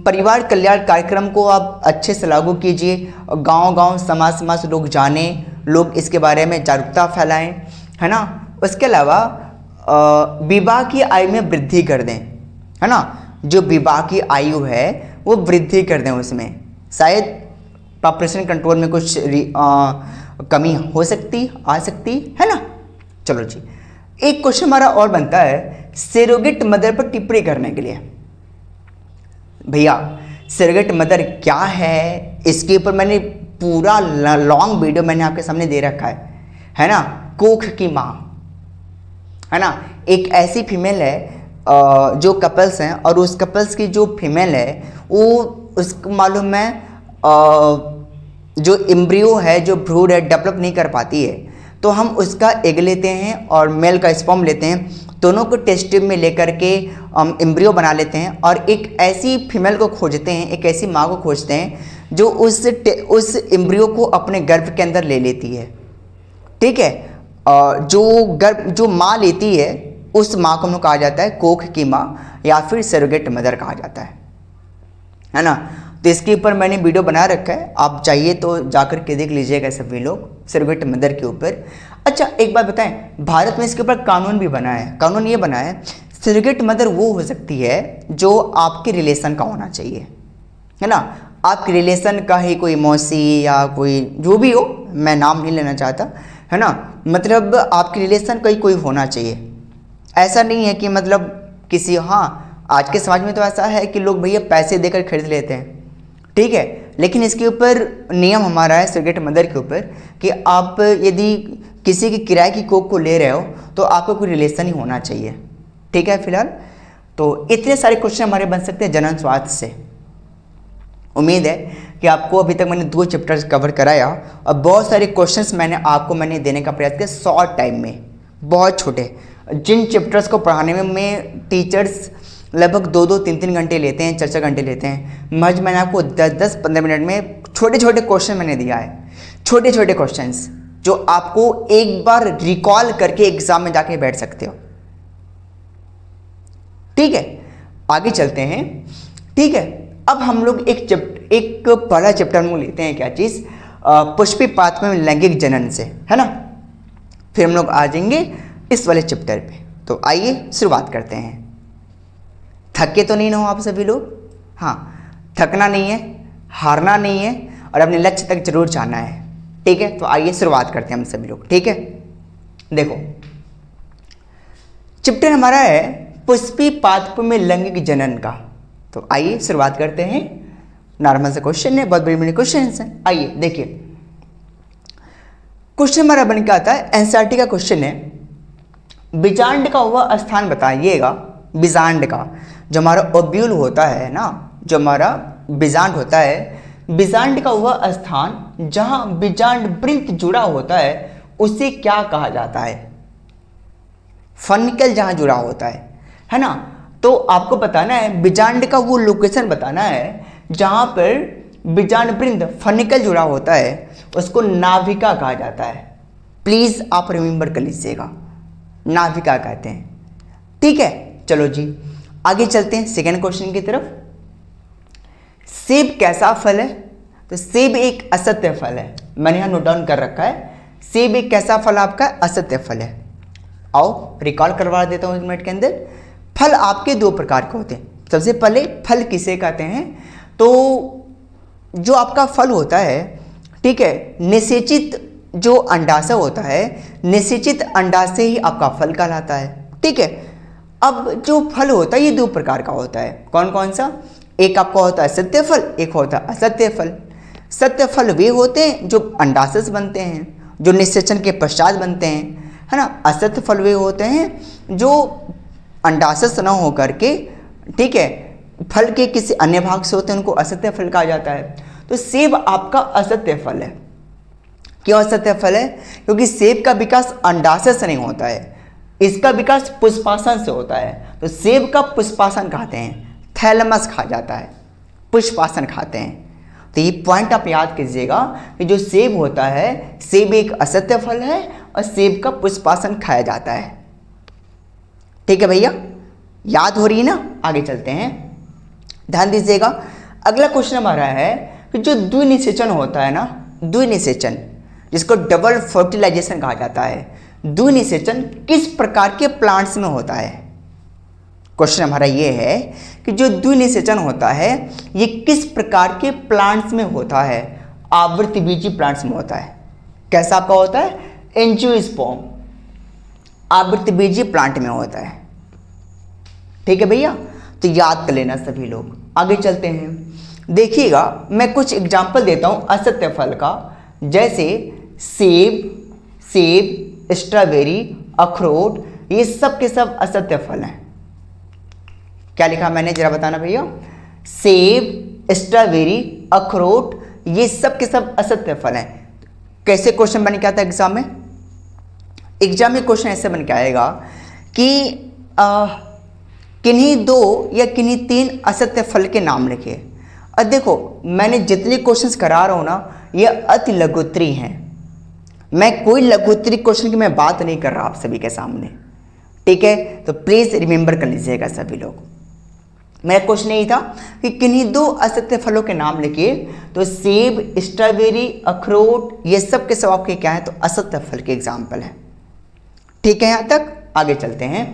परिवार कल्याण कार्यक्रम को आप अच्छे से लागू कीजिए, गांव-गांव समाज समाज लोग जाने, लोग इसके बारे में जागरूकता फैलाएं, है ना। उसके अलावा विवाह की आयु में वृद्धि कर दें, है ना। जो विवाह की आयु है वो वृद्धि कर दें, उसमें शायद पॉपुलेशन कंट्रोल में कुछ कमी हो सकती आ सकती है ना। चलो जी, एक क्वेश्चन हमारा और बनता है सरोगेट मदर पर टिप्पणी करने के लिए। भैया सरोगेट मदर क्या है, इसके ऊपर मैंने पूरा लॉन्ग वीडियो मैंने आपके सामने दे रखा है ना। कोख की माँ, है ना, एक ऐसी फीमेल है जो कपल्स हैं और उस कपल्स की जो फीमेल है वो उसको मालूम है जो एम्ब्रियो है, जो भ्रूण है, डेवलप नहीं कर पाती है, तो हम उसका एग लेते हैं और मेल का स्पर्म लेते हैं, दोनों को टेस्ट ट्यूब में लेकर के हम एम्ब्रियो बना लेते हैं और एक ऐसी फीमेल को खोजते हैं, एक ऐसी माँ को खोजते हैं जो उस एम्ब्रियो को अपने गर्भ के अंदर ले लेती है। ठीक है, जो माँ लेती है उस माँ को हम लोग कहा जाता है कोख की माँ या फिर सरोगेट मदर कहा जाता है ना। तो इसके ऊपर मैंने वीडियो बना रखा है, आप चाहिए तो जाकर के देख लीजिएगा सभी लोग, सरोगेट मदर के ऊपर। अच्छा एक बात बताएं, भारत में इसके ऊपर कानून भी बना है। कानून ये बना है सरोगेट मदर वो हो सकती है जो आपके रिलेशन का होना चाहिए, है ना। आपके रिलेशन का ही कोई मौसी या कोई जो भी हो, मैं नाम नहीं लेना चाहता, है ना, मतलब आपके रिलेशन का ही कोई होना चाहिए। ऐसा नहीं है कि मतलब किसी, हाँ आज के समाज में तो ऐसा है कि लोग भैया पैसे देकर खरीद लेते हैं, ठीक है, लेकिन इसके ऊपर नियम हमारा है सरोगेट मदर के ऊपर कि आप यदि किसी की किराए की कोख को ले रहे हो तो आपको कोई रिलेशन ही होना चाहिए। ठीक है, फिलहाल तो इतने सारे क्वेश्चन हमारे बन सकते हैं जनन स्वास्थ्य से। उम्मीद है कि आपको अभी तक मैंने 2 चैप्टर्स कवर कराया और बहुत सारे क्वेश्चंस मैंने देने का प्रयास किया शॉर्ट टाइम में, बहुत छोटे। जिन चैप्टर्स को पढ़ाने में टीचर्स लगभग 2-2, 3-3 घंटे लेते हैं, 4-4 घंटे लेते हैं, महज मैंने आपको 10-10, 15 मिनट में छोटे छोटे क्वेश्चन मैंने दिया है, छोटे छोटे क्वेश्चंस जो आपको एक बार रिकॉल करके एग्जाम में जाके बैठ सकते हो। ठीक है, आगे चलते हैं। ठीक है, अब हम लोग एक पहला चैप्टर हम लोग लेते हैं, क्या चीज़, पुष्पिपात में लैंगिक जनन से, है ना। फिर हम लोग आ जाएंगे इस वाले चैप्टर पे। तो आइए शुरुआत करते हैं। थके तो नहीं ना हो आप सभी लोग? हाँ, थकना नहीं है, हारना नहीं है और अपने लक्ष्य तक जरूर जाना है। ठीक है, तो आइए शुरुआत करते हैं हम सभी लोग। ठीक है, देखो चैप्टर हमारा है पुष्पिपात में लैंगिक जनन का। तो आइए शुरुआत करते हैं। नॉर्मल से क्वेश्चन है, बहुत बड़े बड़े क्वेश्चन हैं। आइए देखिए, क्वेश्चन हमारा बन के आता है, एनसीईआरटी का क्वेश्चन है, बीजांड का वह स्थान बताइएगा, बीजांड का जो हमारा ओव्यूल होता है ना, जो हमारा बीजांड होता है, बीजांड का वह स्थान जहां बीजांड वृंत जुड़ा होता है उसे क्या कहा जाता है? फनिकल जहां जुड़ा होता है ना। तो आपको बताना है बीजांड का वो लोकेशन बताना है जहां पर बीजांड वृंत फनिकल जुड़ा होता है, उसको नाभिका कहा जाता है। प्लीज आप रिमेंबर कर लीजिएगा, नाभिका कहते हैं। ठीक है, चलो जी आगे चलते हैं सेकेंड क्वेश्चन की तरफ। सेब कैसा फल है? तो सेब एक असत्य फल है, मैंने यहाँ नोट डाउन कर रखा है। सेब एक कैसा फल आपका? असत्य फल है। आओ रिकॉल करवा देता हूँ 1 मिनट के अंदर। फल आपके 2 प्रकार के होते हैं। सबसे पहले फल किसे कहते हैं? तो जो आपका फल होता है, ठीक है, निषेचित जो अंडाशय होता है, निषेचित अंडाशय ही आपका फल कहलाता है, ठीक है। अब जो फल होता है ये 2 प्रकार का होता है। कौन कौन सा? एक आपका होता है सत्य फल, एक होता है असत्य फल। सत्य फल वे होते हैं जो अंडाशय से बनते हैं, जो निषेचन के पश्चात बनते हैं, है ना। असत्य फल वे होते हैं जो अंडाशय से न होकर के, ठीक है, फल के किसी अन्य भाग से होते हैं, उनको असत्य फल कहा जाता है। तो सेब आपका असत्य फल है। क्यों असत्य फल है? क्योंकि सेब का विकास अंडाशय से नहीं होता है, इसका विकास पुष्पासन से होता है। तो सेब का पुष्पासन खाते हैं, थैलमस खा जाता है, पुष्पासन खाते हैं। तो ये पॉइंट आप याद कीजिएगा कि जो सेब होता है, सेब एक असत्य फल है और सेब का पुष्पासन खाया जाता है। ठीक है भैया, याद हो रही है ना? आगे चलते हैं, ध्यान दीजिएगा। अगला क्वेश्चन हमारा है कि जो द्विनिषेचन होता है ना, द्विनिषेचन जिसको डबल फर्टिलाइजेशन कहा जाता है, द्विनिषेचन किस प्रकार के प्लांट्स में होता है? क्वेश्चन हमारा ये है कि जो द्विनिषेचन होता है ये किस प्रकार के प्लांट्स में होता है? आवृतबीजी प्लांट्स में होता है। कैसा आपका होता है? एंजियोस्पर्म, आवृतबीजी प्लांट में होता है। ठीक है भैया, तो याद कर लेना सभी लोग। आगे चलते हैं, देखिएगा मैं कुछ एग्जाम्पल देता हूं असत्य फल का, जैसे सेब, स्ट्रॉबेरी, अखरोट, ये सब के सब असत्य फल हैं। क्या लिखा मैंने जरा बताना भैया? सेब, स्ट्रॉबेरी, अखरोट, ये सब के सब असत्य फल हैं। कैसे क्वेश्चन बन के आता है एग्जाम में? एग्जाम में क्वेश्चन ऐसे बन के आएगा कि किन्हीं 2 या किन्हीं 3 असत्य फल के नाम लिखिए। और देखो मैंने जितने क्वेश्चंस करा रहा हूँ ना, ये अति लघुत्तरी हैं। मैं कोई लघुत्तरी क्वेश्चन की मैं बात नहीं कर रहा आप सभी के सामने, ठीक है। तो प्लीज़ रिमेंबर कर लीजिएगा सभी लोग। मेरा क्वेश्चन यही था कि किन्हीं 2 असत्य फलों के नाम लिखिए। तो सेब, स्ट्रॉबेरी, अखरोट, ये सब के सब आपके क्या है? तो असत्य फल के एग्जाम्पल हैं। ठीक है, यहाँ तक आगे चलते हैं।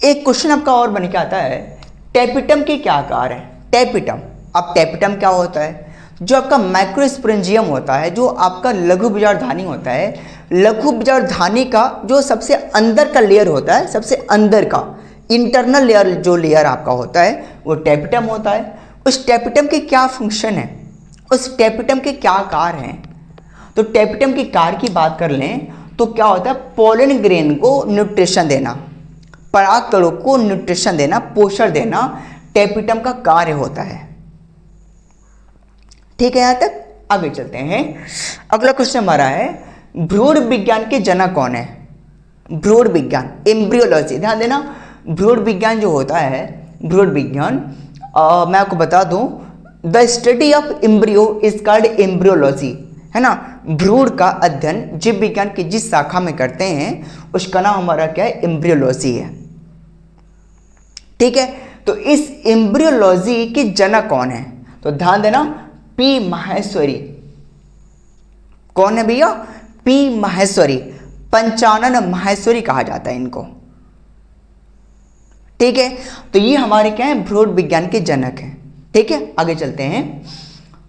एक क्वेश्चन आपका और बन के आता है, टेपिटम के क्या आकार है? टेपिटम, अब टेपिटम क्या होता है? जो आपका माइक्रोस्पोरेंजियम होता है, जो आपका लघु बीजार्धानी होता है, लघु बीजार्धानी का जो सबसे अंदर का लेयर होता है, सबसे अंदर का इंटरनल लेयर, जो लेयर आपका होता है वो टेपिटम होता है। उस टेपिटम के क्या फंक्शन है? उस टेपिटम के क्या कार्य हैं? तो टेपिटम के कार्य की बात कर लें तो क्या होता है? पोलन ग्रेन को न्यूट्रिशन देना, परागकणों को न्यूट्रिशन देना, पोषण देना, टेपिटम का कार्य होता है। ठीक है, यहां तक आगे चलते हैं। अगला क्वेश्चन हमारा है, भ्रूण विज्ञान के जनक कौन है? भ्रूण विज्ञान, एम्ब्रियोलॉजी, ध्यान देना। भ्रूण विज्ञान जो होता है, भ्रूण विज्ञान मैं आपको बता दूं, the study of embryo is called embryology, है ना। भ्रूण का अध्ययन जीव विज्ञान की जिस शाखा में करते हैं उसका नाम हमारा क्या है? एम्ब्रियोलॉजी है। ठीक है, तो इस एम्ब्रियोलॉजी के जनक कौन है? तो ध्यान देना, पी माहेश्वरी। कौन है भैया? पी माहेश्वरी, पंचानन माहेश्वरी कहा जाता है इनको। ठीक है, तो ये हमारे क्या है? भ्रूण विज्ञान के जनक हैं। ठीक है, आगे चलते हैं।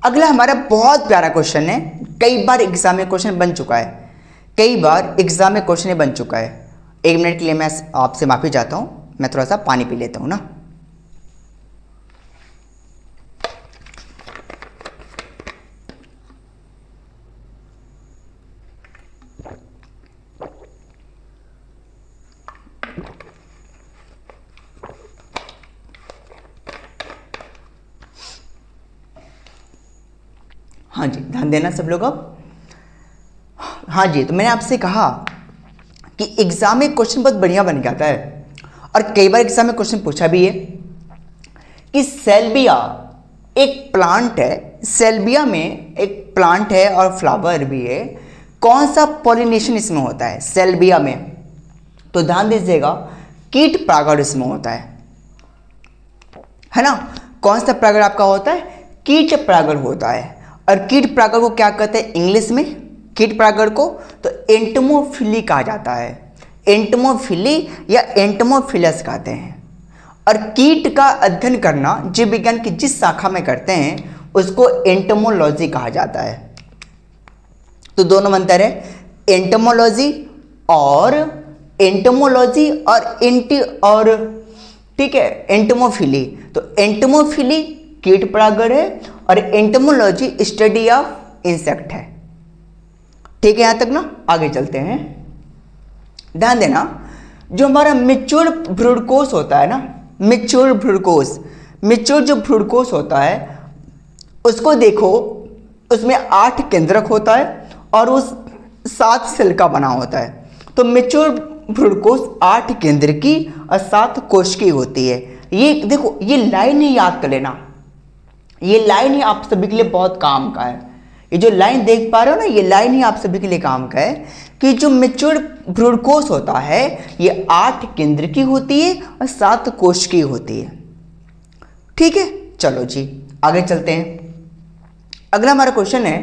अगला हमारा बहुत प्यारा क्वेश्चन है, कई बार एग्जाम में क्वेश्चन बन चुका है, कई बार एग्जाम में क्वेश्चन बन चुका है। 1 मिनट के लिए मैं आपसे माफी चाहता हूं, मैं थोड़ा सा पानी पी लेता हूं ना। हाँ जी, ध्यान देना सब लोग। अब हाँ जी, तो मैंने आपसे कहा कि एग्जाम में क्वेश्चन बहुत बढ़िया बन जाता है और कई बार एग्जाम में क्वेश्चन पूछा भी है कि सेल्विया एक प्लांट है, सेल्विया में एक प्लांट है और फ्लावर भी है, कौन सा पॉलिनेशन इसमें होता है सेल्विया में? तो ध्यान दीजिएगा, कीट परागण इसमें होता है ना। कौन सा परागण आपका होता है? कीट परागण होता है। और कीट परागण को क्या कहते हैं इंग्लिश में? कीट परागण को तो एंटमोफिली कहा जाता है। एंटमोफिली या एंटमोफिलस कहते हैं। और कीट का अध्ययन करना जीव विज्ञान की जिस शाखा में करते हैं उसको एंटमोलॉजी कहा जाता है। तो दोनों में अंतर है, एंटमोलॉजी और ठीक है एंटमोफिली। तो एंटमोफिली कीट परागण है और एंटमोलॉजी स्टडी ऑफ इंसेक्ट है। ठीक है, यहां तक ना। आगे चलते हैं। ध्यान देना, जो हमारा मैच्योर भ्रूणकोश होता है ना, मैच्योर जो भ्रूणकोश होता है उसको देखो, उसमें 8 केंद्रक होता है और उस 7 सेल का बना होता है। तो मैच्योर भ्रूणकोश 8 केंद्रकी और 7 कोशिकीय होती है। ये देखो, ये लाइन ही याद कर लेना, ये लाइन ही आप सभी के लिए बहुत काम का है। ये जो लाइन देख पा रहे हो ना, ये लाइन ही आप सभी के लिए काम का है कि जो मैच्योर भ्रूणकोश होता है ये 8 केंद्रकी होती है और 7 कोशिकीय होती है। ठीक है, चलो जी आगे चलते हैं। अगला हमारा क्वेश्चन है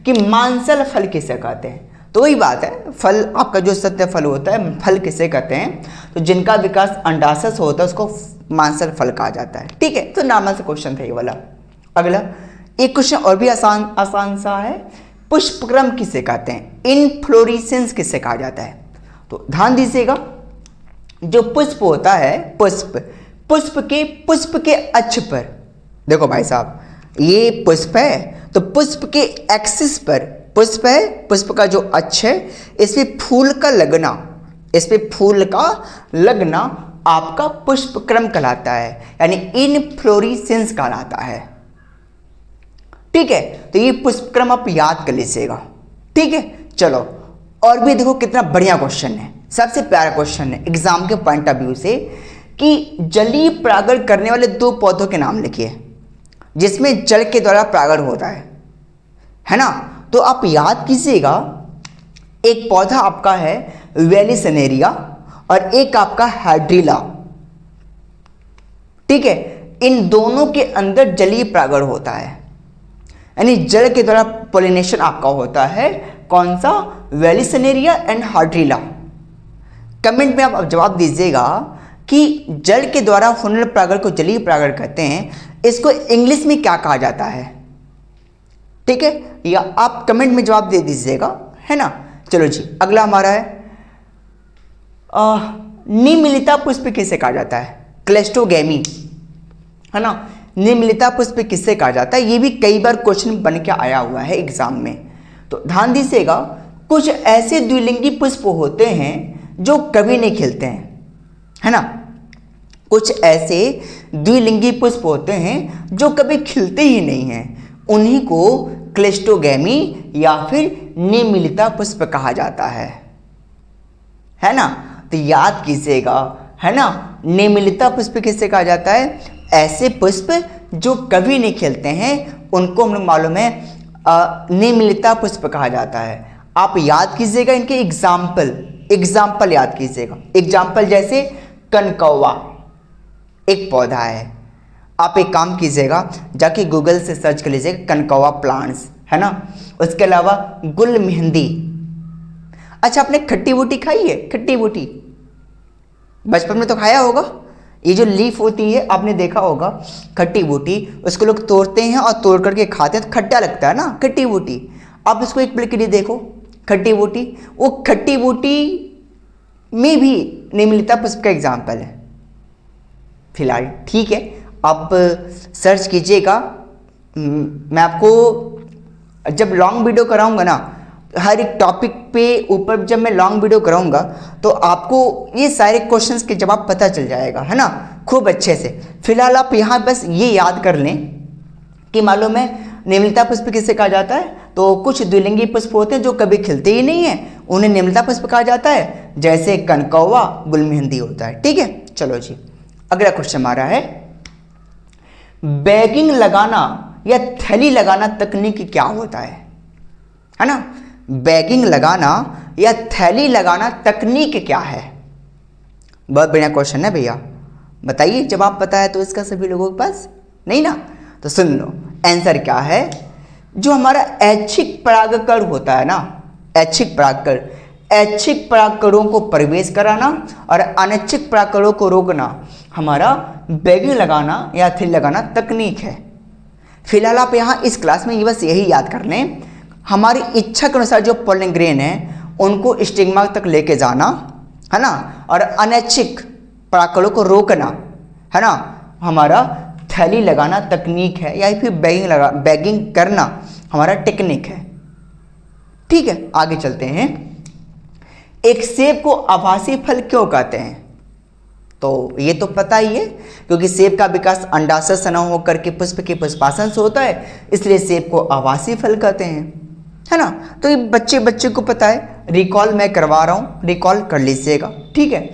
कि मांसल फल किसे कहते हैं? तो वही बात है, फल आपका जो सत्य फल होता है, फल किसे कहते हैं? तो जिनका विकास अंडाशय से होता है उसको मांसल फल कहा जाता है। ठीक है, तो नॉर्मल सा क्वेश्चन था ये वाला। अगला एक क्वेश्चन और भी आसान सा है, पुष्पक्रम किसे कहते हैं? इनफ्लोरेसेंस किसे कहा जाता है? तो ध्यान दीजिएगा, जो पुष्प होता है, पुष्प के अक्ष पर देखो भाई साहब, ये पुष्प है तो पुष्प के एक्सिस पर पुष्प है, पुष्प का जो अक्ष है इस पे फूल का लगना आपका पुष्पक्रम कहलाता है, यानी इनफ्लोरेसेंस कहलाता है। ठीक है, तो ये पुष्पक्रम आप याद कर लीजिएगा। ठीक है, चलो और भी देखो कितना बढ़िया क्वेश्चन है, सबसे प्यारा क्वेश्चन है एग्जाम के पॉइंट ऑफ व्यू से, कि जलीय परागण करने वाले 2 पौधों के नाम लिखिए जिसमें जल के द्वारा परागण होता है ना। तो आप याद कीजिएगा, एक पौधा आपका है वेलिसनेरिया और एक आपका हाइड्रिला। ठीक है, इन दोनों के अंदर जलीय परागण होता है, यानी जल के द्वारा पॉलिनेशन आपका होता है। कौन सा? Vallisneria and hydrilla. कमेंट में आप जवाब दीजिएगा कि जल के द्वारा होने वाले परागण को जलीय परागण कहते हैं, इसको इंग्लिश में क्या कहा जाता है? ठीक है, या आप कमेंट में जवाब दे दीजिएगा, है ना। चलो जी अगला हमारा है निमिलिता पुष्प किसे कहा जाता है? क्लेस्टोगैमी, है ना। निमिलिता पुष्प किसे कहा जाता है? ये भी कई बार क्वेश्चन बन के आया हुआ है एग्जाम में। तो ध्यान दीजिएगा, कुछ ऐसे द्विलिंगी पुष्प होते हैं जो कभी नहीं खिलते हैं, है ना। कुछ ऐसे द्विलिंगी पुष्प होते हैं जो कभी खिलते ही नहीं हैं, उन्हीं को क्लेस्टोगैमी या फिर निमिलिता पुष्प कहा जाता है ना। तो याद कीजिएगा, है ना, निमिलिता पुष्प किसे कहा जाता है? ऐसे पुष्प जो कभी नहीं खिलते हैं उनको हम लोग मालूम है निमिलिता पुष्प कहा जाता है। आप याद कीजिएगा इनके एग्जाम्पल याद कीजिएगा। एग्जाम्पल जैसे कनकौवा एक पौधा है, आप एक काम कीजिएगा, जाके गूगल से सर्च कर लीजिएगा कनकौवा प्लांट्स, है ना। उसके अलावा गुल मेहंदी। अच्छा, आपने खट्टी बूटी खाई है? खट्टी बूटी बचपन में तो खाया होगा। ये जो लीफ होती है आपने देखा होगा, खट्टी बूटी, उसको लोग तोड़ते हैं और तोड़ करके खाते हैं तो खट्टा लगता है ना, खट्टी बूटी। आप इसको एक पल के लिए देखो, खट्टी बूटी, वो खट्टी बूटी में भी निमिलिता पुष्प का एग्जाम्पल है फिलहाल। ठीक है, आप सर्च कीजिएगा। मैं आपको जब लॉन्ग वीडियो कराऊंगा ना, हर एक टॉपिक पे ऊपर जब मैं लॉन्ग वीडियो कराऊंगा तो आपको ये सारे क्वेश्चंस के जवाब पता चल जाएगा, है ना, खूब अच्छे से। फिलहाल आप यहाँ बस ये याद कर लें कि मालूम है निमिलिता पुष्प किसे कहा जाता है? तो कुछ द्विलिंगी पुष्प होते हैं जो कभी खिलते ही नहीं है, उन्हें निमिलिता पुष्प कहा जाता है, जैसे कनकौवा, गुलमेहंदी होता है। ठीक है, चलो जी अगला क्वेश्चन हमारा है, बैगिंग लगाना या थैली लगाना तकनीक क्या होता है ना। बैगिंग लगाना या थैली लगाना तकनीक क्या है? बहुत बढ़िया क्वेश्चन है भैया, बताइए। जवाब पता है तो इसका सभी लोगों के पास? नहीं ना, तो सुन लो। आंसर क्या है? जो हमारा ऐच्छिक परागकण होता है ना, ऐच्छिक परागकण, ऐच्छिक परागकणों को प्रवेश कराना और अनैच्छिक परागकणों को रोकना हमारा बैगिंग लगाना या थ्रिल लगाना तकनीक है। फिलहाल आप यहाँ इस क्लास में ये बस यही याद कर लें, हमारी इच्छा के अनुसार जो पोलन ग्रेन है उनको स्टिग्मा तक लेके जाना है ना, और अनैच्छिक परागकणों को रोकना है ना, हमारा थैली लगाना तकनीक है, या फिर बैगिंग करना हमारा टेक्निक है। ठीक है, आगे चलते हैं। एक सेब को आभासी फल क्यों कहते हैं? तो ये तो पता ही है, क्योंकि सेब का विकास अंडाशय से न होकर के पुष्प के पुष्पासन से होता है, इसलिए सेब को आभासी फल कहते हैं, है ना। तो ये बच्चे को पता है, रिकॉल मैं करवा रहा हूँ, रिकॉल कर लीजिएगा। ठीक है,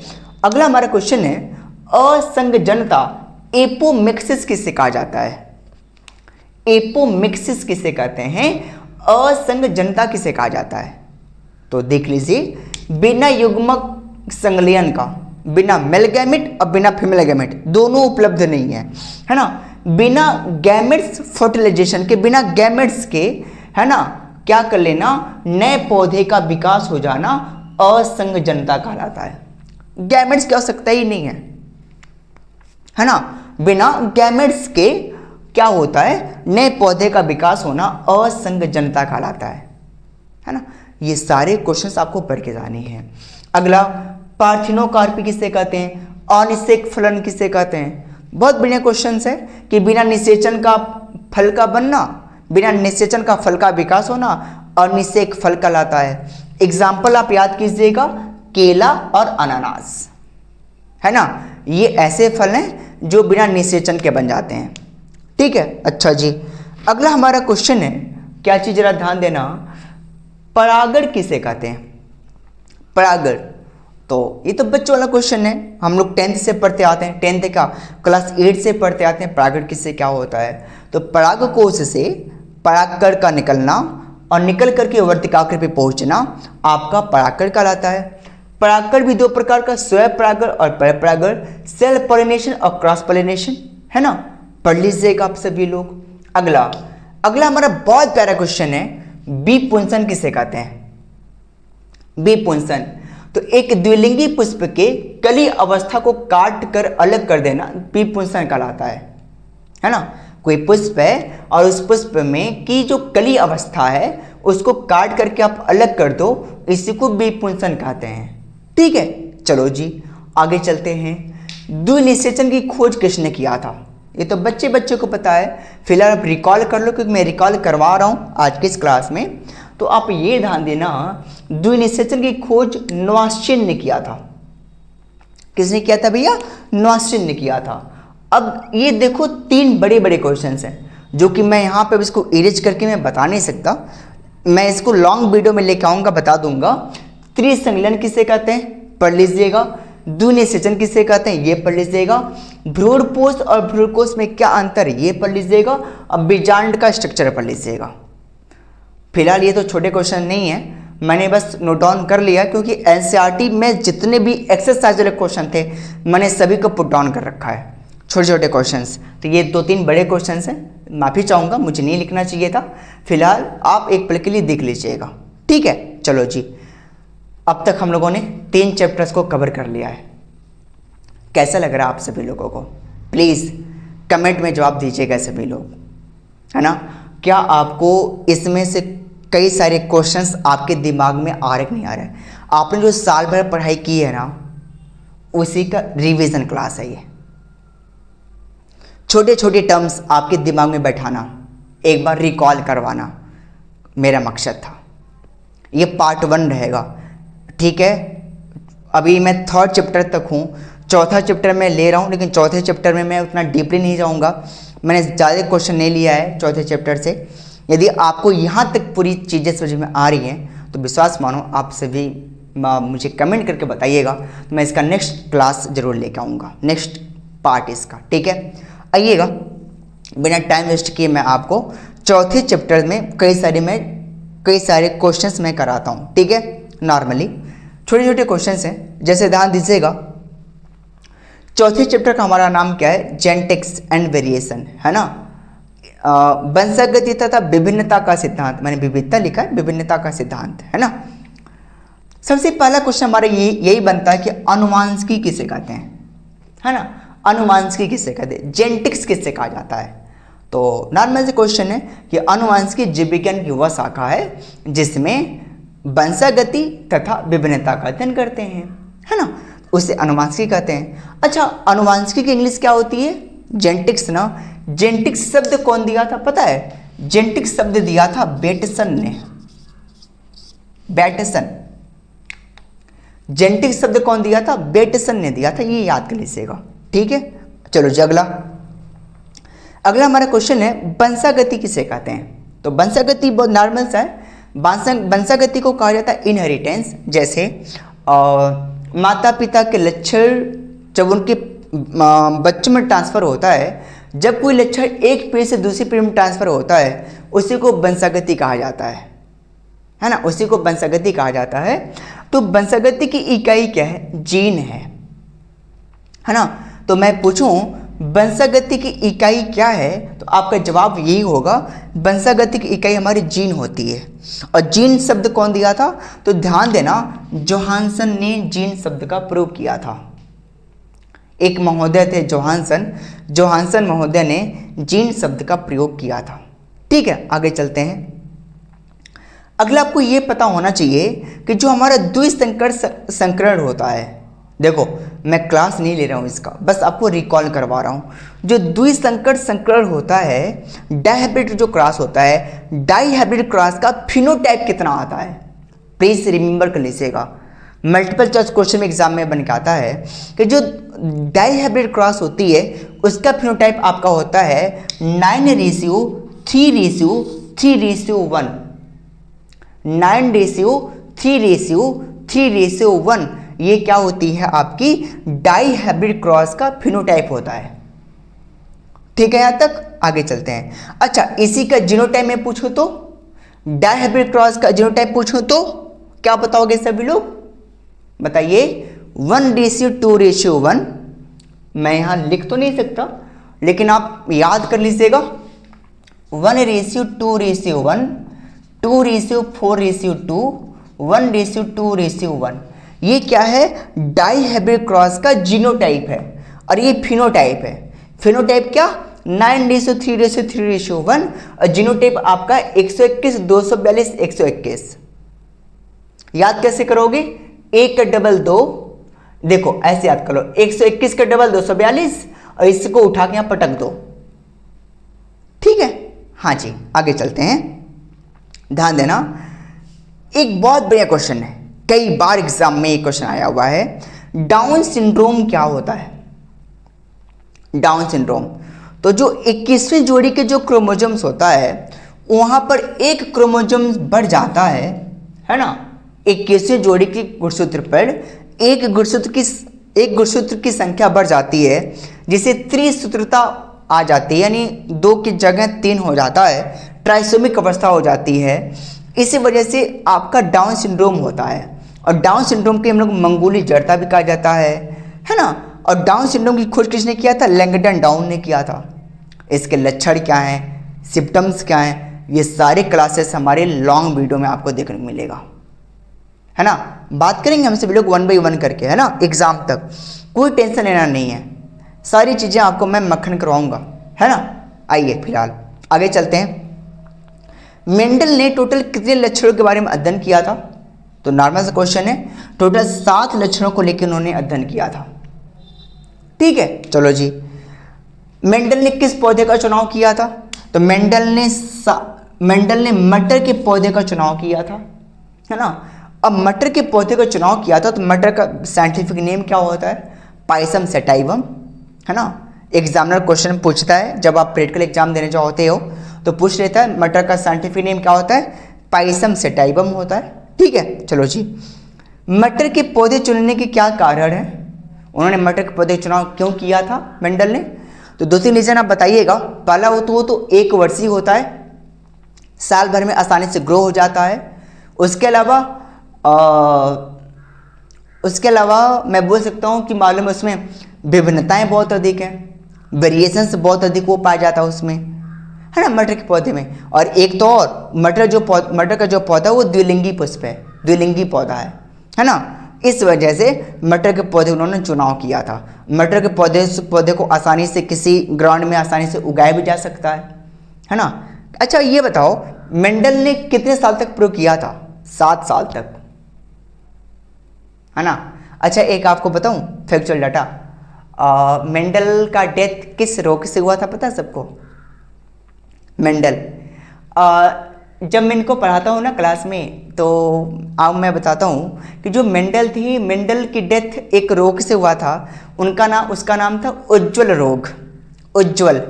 अगला हमारा क्वेश्चन है, असंगजनता एपोमिक्सिस किसे कहा जाता है? एपोमिक्सिस किसे कहते हैं? असंगजनता किसे कहा जाता है? तो देख लीजिए, बिना युग्मक संलयन का, बिना मेल गैमेट और बिना फीमेल गैमेट दोनों उपलब्ध नहीं है ना, बिना गैमेट्स फर्टिलाइजेशन के, बिना गैमेट्स के, है ना, क्या कर लेना, नए पौधे का विकास हो जाना असंगजनता कहलाता है। गैमेट्स की आवश्यकता ही नहीं है ना, बिना गैमेट्स के क्या होता है, नए पौधे का विकास होना असंगजनता कहलाता है ना। ये सारे क्वेश्चंस आपको पढ़ के जाने हैं। अगला, पार्थिनोकार्पी किसे कहते हैं? अनिषेक फलन किसे कहते हैं? बहुत बढ़िया क्वेश्चन है कि बिना निषेचन का फल का बनना, बिना निषेचन का फल का विकास होना अनिषेक फल कहलाता है। एग्जाम्पल आप याद कीजिएगा, केला और अनानास, है ना, ये ऐसे फल हैं जो बिना निषेचन के बन जाते हैं। ठीक है, अच्छा जी, अगला हमारा क्वेश्चन है, क्या चीज जरा ध्यान देना, परागण किसे कहते हैं? परागण, तो ये तो बच्चों वाला क्वेश्चन है, हम लोग 10th से पढ़ते आते हैं, 10th क्या क्लास 8 से पढ़ते आते हैं, परागण किससे क्या होता है। तो परागकोश से परागकण का निकलना और निकल करके वर्तिकाग्र पे पहुंचना आपका परागकण कहलाता है। परागकण भी दो प्रकार का, स्वयं परागण और परपरागण, सेल्फ पॉलिनेशन और क्रॉस पॉलिनेशन, है ना, पढ़ लीजिएगा आप सभी लोग। अगला हमारा बहुत प्यारा क्वेश्चन है, बी पुंसन किसे कहते हैं? बी पुंसन, तो एक द्विलिंगी पुष्प के कली अवस्था को काट कर अलग कर देना बी पुंसन कहलाता है ना। कोई पुष्प है और उस पुष्प में की जो कली अवस्था है उसको काट करके आप अलग कर दो, इसी को बी पुंसन कहते हैं। ठीक है, चलो जी आगे चलते हैं। द्विनिषेचन की खोज किसने किया था? ये तो बच्चे को पता है, फिलहाल आप रिकॉल कर लो, क्योंकि मैं रिकॉल करवा रहा हूँ आज की इस क्लास में। तो आप ये ध्यान देना, द्विनिषेचन की खोज नॉस्चिन ने किया था। किसने किया था भैया? नॉस्चिन ने किया था। अब ये देखो, 3 बड़े बड़े क्वेश्चंस हैं जो कि मैं यहाँ पे इसको इरेज करके मैं बता नहीं सकता, मैं इसको लॉन्ग वीडियो में लेके आऊँगा, बता दूंगा। त्रिसंलयन किसे कहते हैं? पढ़ लीजिएगा। द्विनिषेचन किसे कहते हैं? ये पढ़ लीजिएगा। भ्रूणपोष और भ्रूणकोश में क्या अंतर है? ये पढ़ लीजिएगा। अब बीजांड का स्ट्रक्चर पढ़ लीजिएगा। फिलहाल ये तो छोटे क्वेश्चन नहीं है, मैंने बस नोट डाउन कर लिया, क्योंकि एनसीईआरटी में जितने भी एक्सरसाइज वाले क्वेश्चन थे मैंने सभी को पुट डाउन कर रखा है, छोटे छोटे क्वेश्चंस। तो ये 2-3 बड़े क्वेश्चंस हैं, माफ़ी चाहूँगा, मुझे नहीं लिखना चाहिए था। फिलहाल आप एक पल के लिए देख लीजिएगा। ठीक है, चलो जी, अब तक हम लोगों ने 3 चैप्टर्स को कवर कर लिया है। कैसा लग रहा है आप सभी लोगों को? प्लीज़ कमेंट में जवाब दीजिएगा सभी लोग, है ना। क्या आपको इसमें से कई सारे क्वेश्चंस आपके दिमाग में आ रहे कि नहीं आ रहे? आपने जो साल भर पढ़ाई की है ना, उसी का रिवीजन क्लास है ये। छोटे छोटे टर्म्स आपके दिमाग में बैठाना, एक बार रिकॉल करवाना मेरा मकसद था। ये पार्ट 1 रहेगा। ठीक है, अभी मैं 3rd चैप्टर तक हूँ, 4था चैप्टर मैं ले रहा हूँ, लेकिन 4थे चैप्टर में मैं उतना डीपली नहीं जाऊँगा। मैंने ज़्यादा क्वेश्चन नहीं लिया है 4थे चैप्टर से। यदि आपको यहाँ तक पूरी चीज़ें समझ में आ रही हैं तो विश्वास मानो आप सभी मुझे कमेंट करके बताइएगा, तो मैं इसका नेक्स्ट क्लास ज़रूर लेकर आऊँगा, नेक्स्ट पार्ट इसका। ठीक है, आइएगा, बिना टाइम वेस्ट किए मैं आपको 4थे चैप्टर में कई सारे क्वेश्चंस मैं कराता हूँ। ठीक है, नॉर्मली छोटे छोटे क्वेश्चंस हैं, जैसे ध्यान दीजिएगा। 4थे चैप्टर का हमारा नाम क्या है? जेनेटिक्स एंड वेरिएशन, है ना। वंशागति तथा विभिन्नता का सिद्धांत, मैंने विविधता लिखा है, विभिन्नता का सिद्धांत, है ना। सबसे पहला क्वेश्चन हमारा यही बनता है कि अनुवांशिकी किसे कहते हैं, है ना। अनुवांशिकी किसे कहते हैं, जेनेटिक्स किसे कहा जाता है। तो नॉर्मल से क्वेश्चन है कि अनुवांशिकी जीव विज्ञान की वह शाखा है जिसमें वंशागति तथा विभिन्नता का अध्ययन करते हैं, है ना, उसे अनुवांशिकी कहते हैं। अच्छा, अनुवांशिकी की इंग्लिश क्या होती है, जेनेटिक्स ना। जेनेटिक्स शब्द कौन दिया था पता है, जेनेटिक्स शब्द दिया था बेटसन ने, बेटसन। जेनेटिक्स शब्द कौन दिया था, बेटसन ने दिया था, ये याद कर लीजिएगा, ठीक है। चलो जी अगला हमारा क्वेश्चन है वंशागति किसे कहते हैं। तो वंशागति बहुत नॉर्मल सा है। वंशागति को कहा जाता है इनहेरिटेंस। जैसे माता पिता के लक्षण जब उनके बच्चों में ट्रांसफर होता है, जब कोई लक्षण एक पीढ़ी से दूसरी पीढ़ी में ट्रांसफर होता है, उसी को वंशागति कहा जाता है ना, उसी को वंशागति कहा जाता है। तो वंशागति की इकाई क्या है, जीन है ना। तो मैं पूछूं वंशागति की इकाई क्या है, तो आपका जवाब यही होगा, वंशागति की इकाई हमारी जीन होती है। और जीन शब्द कौन दिया था, तो ध्यान देना, जोहानसन ने जीन शब्द का प्रयोग किया था। एक महोदय थे जोहानसन महोदय ने जीन शब्द का प्रयोग किया था, ठीक है। आगे चलते हैं। अगला आपको ये पता होना चाहिए कि जो हमारा द्विसंकर संकरण होता है, देखो मैं क्लास नहीं ले रहा हूँ इसका, बस आपको रिकॉल करवा रहा हूँ। जो द्विसंकर संकरण होता है, डायहाइब्रिड जो क्रॉस होता है, डायहाइब्रिड क्रॉस का फिनोटाइप कितना आता है, प्लीज रिमेंबर कर लीजिएगा। मल्टीपल चॉइस क्वेश्चन में एग्जाम में बन के आता है कि जो डायहाइब्रिड क्रॉस होती है उसका फिनोटाइप आपका होता है 9:3:3:1, 9:3:3:1। ये क्या होती है, आपकी डायहाइब्रिड क्रॉस का फिनोटाइप होता है, ठीक है। यहां तक आगे चलते हैं। अच्छा, इसी का जीनोटाइप में पूछो तो, डायहाइब्रिड क्रॉस का जीनोटाइप पूछो तो क्या बताओगे सभी लोग, बताइए। 1:2:1। मैं यहां लिख तो नहीं सकता, लेकिन आप याद कर लीजिएगा। 1:2:1, 2:4:2, 1:2:1। ये क्या है, डायहाइब्रिड क्रॉस का जीनोटाइप है, और ये फिनोटाइप है। फिनोटाइप क्या, 9:3:3:1, और जीनोटाइप आपका 121, 242, 121। याद कैसे करोगे, 1 का डबल 2, देखो ऐसे याद करो, 121 का डबल 242, और इसको उठा के यहां पटक दो, ठीक है। हाँ जी, आगे चलते हैं। ध्यान देना, एक बहुत बढ़िया क्वेश्चन है, कई बार एग्जाम में एक क्वेश्चन आया हुआ है, डाउन सिंड्रोम क्या होता है। डाउन सिंड्रोम, तो जो 21वीं जोड़ी के जो क्रोमोसोम्स होता है, वहां पर एक क्रोमोसोम बढ़ जाता है ना। 21वीं जोड़ी की गुणसूत्र पर एक गुणसूत्र की संख्या बढ़ जाती है, जिसे त्रिसूत्रता आ जाती है, यानी 2 की जगह 3 हो जाता है, ट्राइसोमिक अवस्था हो जाती है। इसी वजह से आपका डाउन सिंड्रोम होता है। और डाउन सिंड्रोम के हम लोग मंगोली जड़ता भी कहा जाता है ना। और डाउन सिंड्रोम की खोज किसने किया था, लैंगडन डाउन ने किया था। इसके लक्षण क्या हैं, सिम्टम्स क्या हैं, ये सारे क्लासेस हमारे लॉन्ग वीडियो में आपको देखने को मिलेगा, है ना। बात करेंगे हम सभी लोग 1 by 1 करके, है ना। एग्जाम तक कोई टेंशन लेना नहीं है, सारी चीज़ें आपको मैं मक्खन करवाऊंगा, है ना। आइए फिलहाल आगे चलते हैं। मेंडल ने टोटल कितने लक्षणों के बारे में अध्ययन किया था, तो नॉर्मल सा क्वेश्चन है, टोटल 7 लक्षणों को लेकर उन्होंने अध्ययन किया था, ठीक है। चलो जी, मेंडल ने किस पौधे का चुनाव किया था, तो मेंडल ने मटर के पौधे का चुनाव किया था, है ना। अब मटर के पौधे का चुनाव किया था, तो मटर का साइंटिफिक नेम क्या होता है, पाइसम सेटाइवम, है ना। एग्जामिनर क्वेश्चन पूछता है, जब आप प्रैक्टिकल एग्जाम देने जाते हो तो पूछ लेता है मटर का साइंटिफिक नेम क्या होता है, पाइसम सेटाइवम होता है, ठीक है। चलो जी, मटर के पौधे चुनने के क्या कारण है, उन्होंने मटर के पौधे चुनाव क्यों किया था मेंडल ने, तो 2-3 रीजन आप बताइएगा। पहला वो तो 1 वर्षीय होता है, साल भर में आसानी से ग्रो हो जाता है। उसके अलावा मैं बोल सकता हूँ कि मालूम है उसमें विभिन्नताएं बहुत अधिक हैं, वेरिएशंस बहुत अधिक वो पाया जाता है उसमें, है ना, मटर के पौधे में। और एक तो और मटर का जो पौधा वो द्विलिंगी पुष्प है, द्विलिंगी पौधा है ना। इस वजह से मटर के पौधे उन्होंने चुनाव किया था। मटर के पौधे को आसानी से किसी ग्राउंड में आसानी से उगाया भी जा सकता है ना। अच्छा ये बताओ, मेंडल ने कितने साल तक प्रयोग किया था? 7 साल तक, है ना। अच्छा एक आपको बताऊं फैक्चुअल डाटा, मेंडल का डेथ किस रोग से हुआ था पता है सबको? मेंडल, जब मैं इनको पढ़ाता हूँ ना क्लास में, तो अब मैं बताता हूँ कि जो मेंडल थी, मेंडल की डेथ एक रोग से हुआ था। उसका नाम था उज्ज्वल रोग, उज्ज्वल।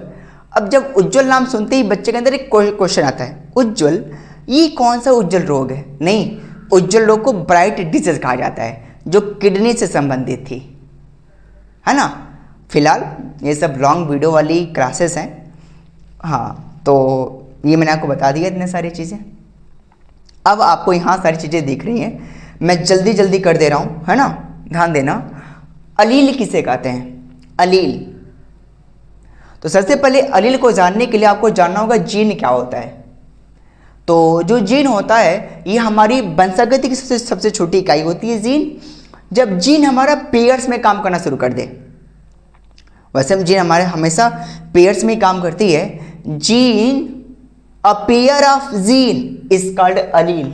अब जब उज्ज्वल नाम सुनते ही बच्चे के अंदर एक क्वेश्चन आता है, उज्ज्वल, ये कौन सा उज्ज्वल रोग है? नहीं, उज्ज्वल रोग को ब्राइट डिजीज कहा जाता है, जो किडनी से संबंधित थी, है ना। फिलहाल ये सब लॉन्ग वीडियो वाली क्लासेस हैं, हाँ, तो ये मैंने आपको बता दिया इतने सारी चीज़ें। अब आपको यहाँ सारी चीज़ें दिख रही हैं, मैं जल्दी जल्दी कर दे रहा हूँ, है ना, ध्यान देना। अलील किसे कहते हैं? अलील। तो सबसे पहले अलील को जानने के लिए आपको जानना होगा जीन क्या होता है। तो जो जीन होता है, ये हमारी वंशागति की सबसे छोटी इकाई होती है जीन। जब जीन हमारा पेयर्स में काम करना शुरू कर दे, वैसे जीन हमारे हमेशा पेयर्स में काम करती है। Gene, a pair of gene is called allele,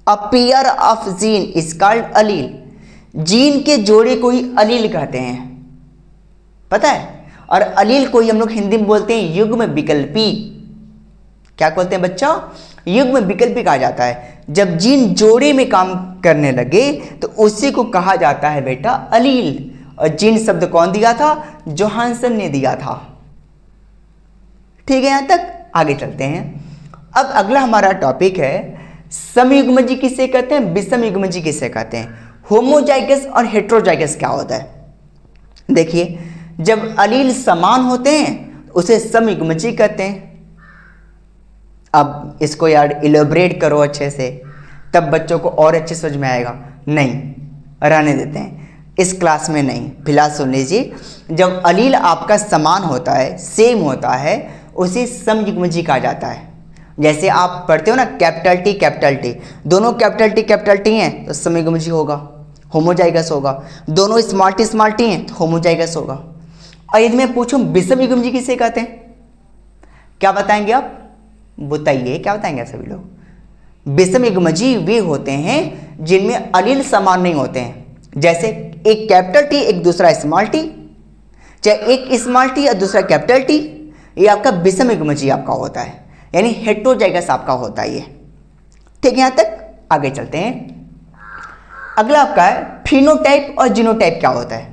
a pair of gene is called allele. Gene के जोड़े को ही अलील कहते हैं, पता है। और अलील को ही हम लोग हिंदी में बोलते हैं युग्म विकल्पी। क्या बोलते हैं बच्चा? युग्म विकल्पी कहा जाता है। जब जीन जोड़े में काम करने लगे तो उसी को कहा जाता है बेटा अलील। और जीन शब्द कौन दिया था? जोहानसन ने दिया था। ठीक है, यहां तक आगे चलते हैं। अब अगला हमारा टॉपिक है समयुग्मजी किसे कहते हैं, विषमयुग्मजी किसे कहते हैं। होमोजाइगस और हेट्रोजाइगस क्या होता है? देखिए, जब अलील समान होते हैं उसे समयुग्मजी कहते हैं। अब इसको यार इलेबोरेट करो अच्छे से, तब बच्चों को और अच्छे समझ में आएगा। नहीं, रहने देते हैं, इस क्लास में नहीं, फिलहाल सुन लीजिए। जब अलील आपका समान होता है, सेम होता है, उसे समयुग्मजी कहा जाता है। जैसे आप पढ़ते हो ना कैपिटल टी, दोनों कैपिटल टी हैं तो समयुग्मजी होगा, होमोजाइगस होगा। दोनों स्मॉल टी हैं तो होमोजाइगस होगा। और यदि मैं पूछूं विषमयुग्मजी किसे कहते हैं, क्या बताएंगे आप? बताइए, क्या बताएंगे सभी लोग? विषमयुग्मजी वे होते हैं जिनमें अलील समान नहीं होते हैं। जैसे एक कैपिटल टी, एक दूसरा स्मॉल टी, चाहे एक स्मॉल टी या दूसरा कैपिटल टी, ये आपका विषमयुग्मजी आपका होता है, यानी हेट्रोजाइगस आपका होता है ये। ठीक है, यहां तक आगे चलते हैं। अगला आपका है फिनोटाइप और जीनोटाइप क्या होता है।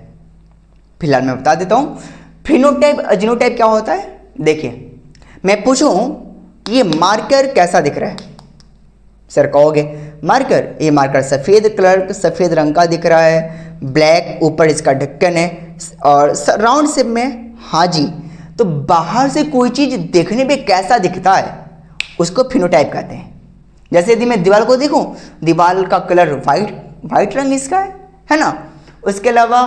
फिलहाल मैं बता देता हूं फिनोटाइप और जीनोटाइप क्या होता है। देखिए, मैं पूछूं कि ये मार्कर कैसा दिख रहा है, सर कहोगे मार्कर, ये मार्कर सफ़ेद रंग का दिख रहा है, ब्लैक, ऊपर इसका ढक्कन है और राउंड शेप में। हाँ जी, तो बाहर से कोई चीज़ देखने पे कैसा दिखता है उसको फिनोटाइप कहते हैं। जैसे यदि मैं दीवार को देखूं, दीवार का कलर वाइट रंग इसका है ना। उसके अलावा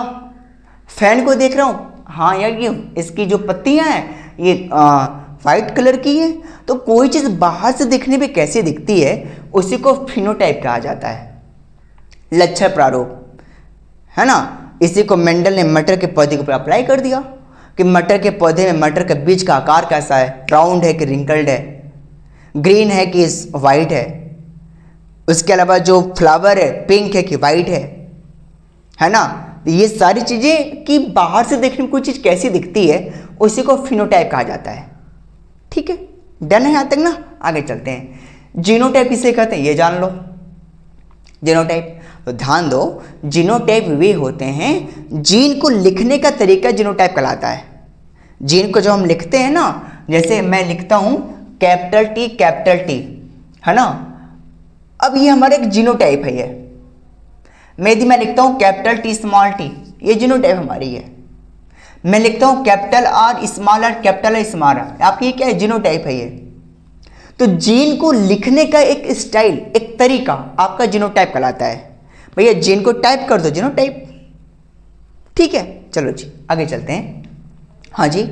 फैन को देख रहा हूँ, हाँ यार ये इसकी जो पत्तियाँ हैं ये वाइट कलर की है। तो कोई चीज़ बाहर से देखने पे कैसी दिखती है उसी को फिनोटाइप कहा जाता है। लक्षण प्रारूप, है ना, इसी को मेंडल ने मटर के पौधे के ऊपर अप्लाई कर दिया कि मटर के पौधे में मटर के बीज का आकार कैसा है, राउंड है कि रिंकल्ड है, ग्रीन है कि वाइट है। उसके अलावा जो फ्लावर है पिंक है कि वाइट है ना। ये सारी चीज़ें कि बाहर से देखने में कोई चीज़ कैसी दिखती है उसी को फिनोटाइप कहा जाता है। ठीक है, डन है यहाँ तक ना। आगे चलते हैं। जीनोटाइप किसे कहते हैं ये जान लो। जीनोटाइप, तो ध्यान दो, जीनोटाइप वे होते हैं, जीन को लिखने का तरीका जीनोटाइप कहलाता है। जीन को जो हम लिखते हैं ना, जैसे मैं लिखता हूं कैपिटल टी, है ना। अब ये हमारा एक जीनोटाइप है। ये मैं लिखता हूं कैपिटल टी स्मॉल टी, ये जीनोटाइप हमारी है। मैं लिखता हूं capital R small R, capital R small R, आपकी ये क्या है? जीनोटाइप है ये। तो जीन को लिखने का एक स्टाइल, एक तरीका आपका जीनोटाइप कहलाता है। भैया जीन को टाइप कर दो, जीनोटाइप। ठीक है, चलो जी आगे चलते हैं। हाँ जी,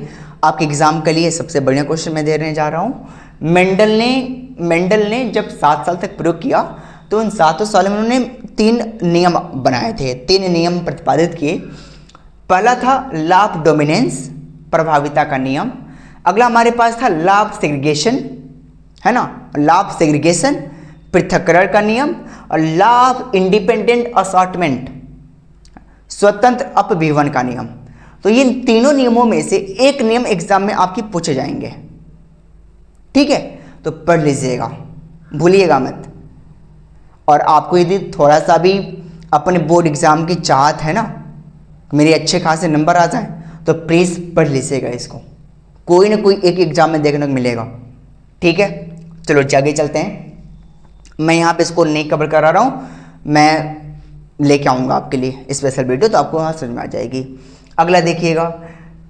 आपके एग्जाम के लिए सबसे बढ़िया क्वेश्चन मैं देने जा रहा हूँ। मेंडल ने जब 7 साल तक प्रयोग किया तो उन 7 सालों में उन्होंने 3 नियम बनाए थे, 3 नियम प्रतिपादित किए। पहला था लॉ ऑफ डोमिनेंस, प्रभाविता का नियम। अगला हमारे पास था लॉ ऑफ सेग्रीगेशन, है ना, लॉ ऑफ सेग्रीगेशन, पृथक्करण का नियम, और लॉ ऑफ इंडिपेंडेंट असॉर्टमेंट, स्वतंत्र अपविभवन का नियम। तो इन तीनों नियमों में से एक नियम एग्जाम में आपकी पूछे जाएंगे, ठीक है, तो पढ़ लीजिएगा, भूलिएगा मत। और आपको यदि थोड़ा सा भी अपने बोर्ड एग्जाम की चाहत है ना, मेरे अच्छे खासे नंबर आ जाएं, तो प्लीज़ पढ़ लीजिएगा इसको, कोई ना कोई एक एग्जाम में देखने को मिलेगा, ठीक है। चलो आगे चलते हैं। मैं यहाँ पे इसको नहीं कवर करा रहा हूँ, मैं लेके आऊँगा आपके लिए स्पेशल वीडियो, तो आपको वहाँ समझ में आ जाएगी। अगला देखिएगा,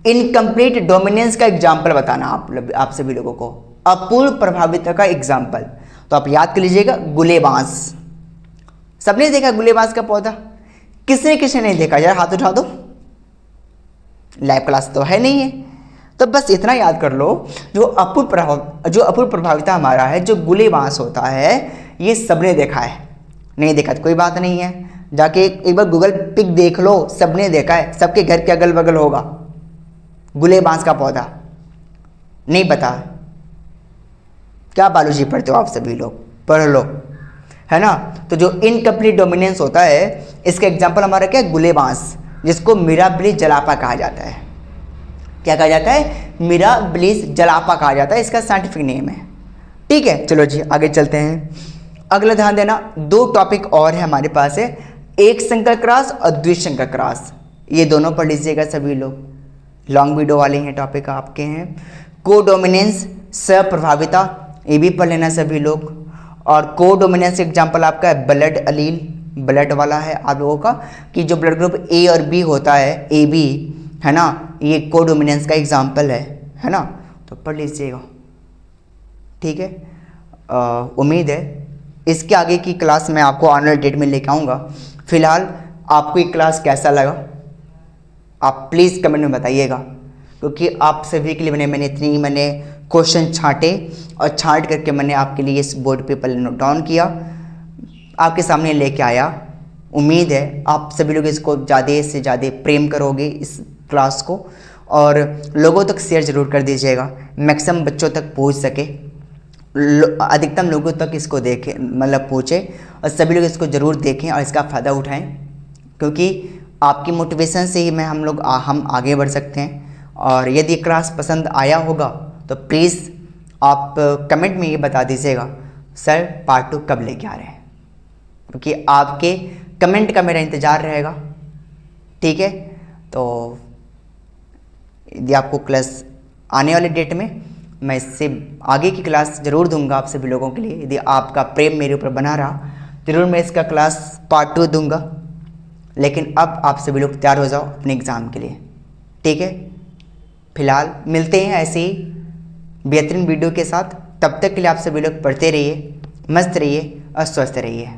इनकम्प्लीट डोमिनेंस का एग्जाम्पल बताना आप सभी लोगों को, अपूर्ण प्रभाविता का एग्जाम्पल। तो आप याद कर लीजिएगा, गुलेबांस। सबने देखा गुलेबांस का पौधा? किसने नहीं देखा? यार हाथ उठा दो, लाइव क्लास तो है नहीं है, तो बस इतना याद कर लो, जो अपूर्ण प्रभाविता हमारा है, जो गुलेबांस होता है, ये सबने देखा है। नहीं देखा तो कोई बात नहीं है, जाके एक बार गूगल पिक देख लो, सबने देखा है, सबके घर के अगल बगल होगा गुलेबांस का पौधा। नहीं पता? क्या बायोलॉजी पढ़ते हो आप सभी लोग, पढ़ लो, है ना। तो जो इनकम्प्लीट डोमिनेंस होता है, इसका एग्जाम्पल हमारा क्या है? गुलेबांस, जिसको मिराबिलिस जलापा कहा जाता है। क्या कहा जाता है? मिराबिलिस जलापा कहा जाता है, इसका साइंटिफिक नेम है, ठीक है। चलो जी आगे चलते हैं। अगला ध्यान देना, 2 टॉपिक और है हमारे पास है, एक संकर क्रॉस और द्विसंकर क्रॉस, ये दोनों पढ़ लीजिएगा सभी लोग, लॉन्ग वीडियो वाले हैं, टॉपिक आपके हैं। कोडोमिनेंस, सप्रभाविता, ये भी पढ़ लेना सभी लोग। और कोडोमिनेंस एग्जाम्पल आपका है ब्लड अलील, ब्लड वाला है आप लोगों का, कि जो ब्लड ग्रुप ए और बी होता है, ए बी, है ना, ये कोडोमिनेंस का एग्जाम्पल है ना, तो पढ़ लीजिएगा, ठीक है। उम्मीद है इसके आगे की क्लास मैं आपको आने वाले डेट में लेकर आऊँगा। फिलहाल आपको ये क्लास कैसा लगा आप प्लीज़ कमेंट में बताइएगा, क्योंकि आप सभी के लिए मैंने क्वेश्चन छांटे और छांट करके मैंने आपके लिए इस बोर्ड पेपर नोट डाउन किया, आपके सामने लेके आया। उम्मीद है आप सभी लोग इसको ज़्यादा से ज़्यादा प्रेम करोगे इस क्लास को, और लोगों तक शेयर ज़रूर कर दीजिएगा, मैक्सिमम बच्चों तक पहुंच सके, अधिकतम लोगों तक इसको देखें, मतलब पहुँचे, और सभी लोग इसको ज़रूर देखें और इसका फ़ायदा उठाएं, क्योंकि आपकी मोटिवेशन से ही हम आगे बढ़ सकते हैं। और यदि क्लास पसंद आया होगा तो प्लीज़ आप कमेंट में ये बता दीजिएगा सर पार्ट 2 कब लेके आ रहे हैं, क्योंकि आपके कमेंट का मेरा इंतज़ार रहेगा, ठीक है। तो यदि आपको क्लास आने वाले डेट में मैं इससे आगे की क्लास ज़रूर दूंगा आप सभी लोगों के लिए, यदि आपका प्रेम मेरे ऊपर बना रहा ज़रूर मैं इसका क्लास पार्ट 2 दूंगा। लेकिन अब आप सभी लोग तैयार हो जाओ अपने एग्ज़ाम के लिए, ठीक है। फिलहाल मिलते हैं ऐसे ही बेहतरीन वीडियो के साथ, तब तक के लिए आप सभी लोग पढ़ते रहिए, मस्त रहिए और स्वस्थ रहिए।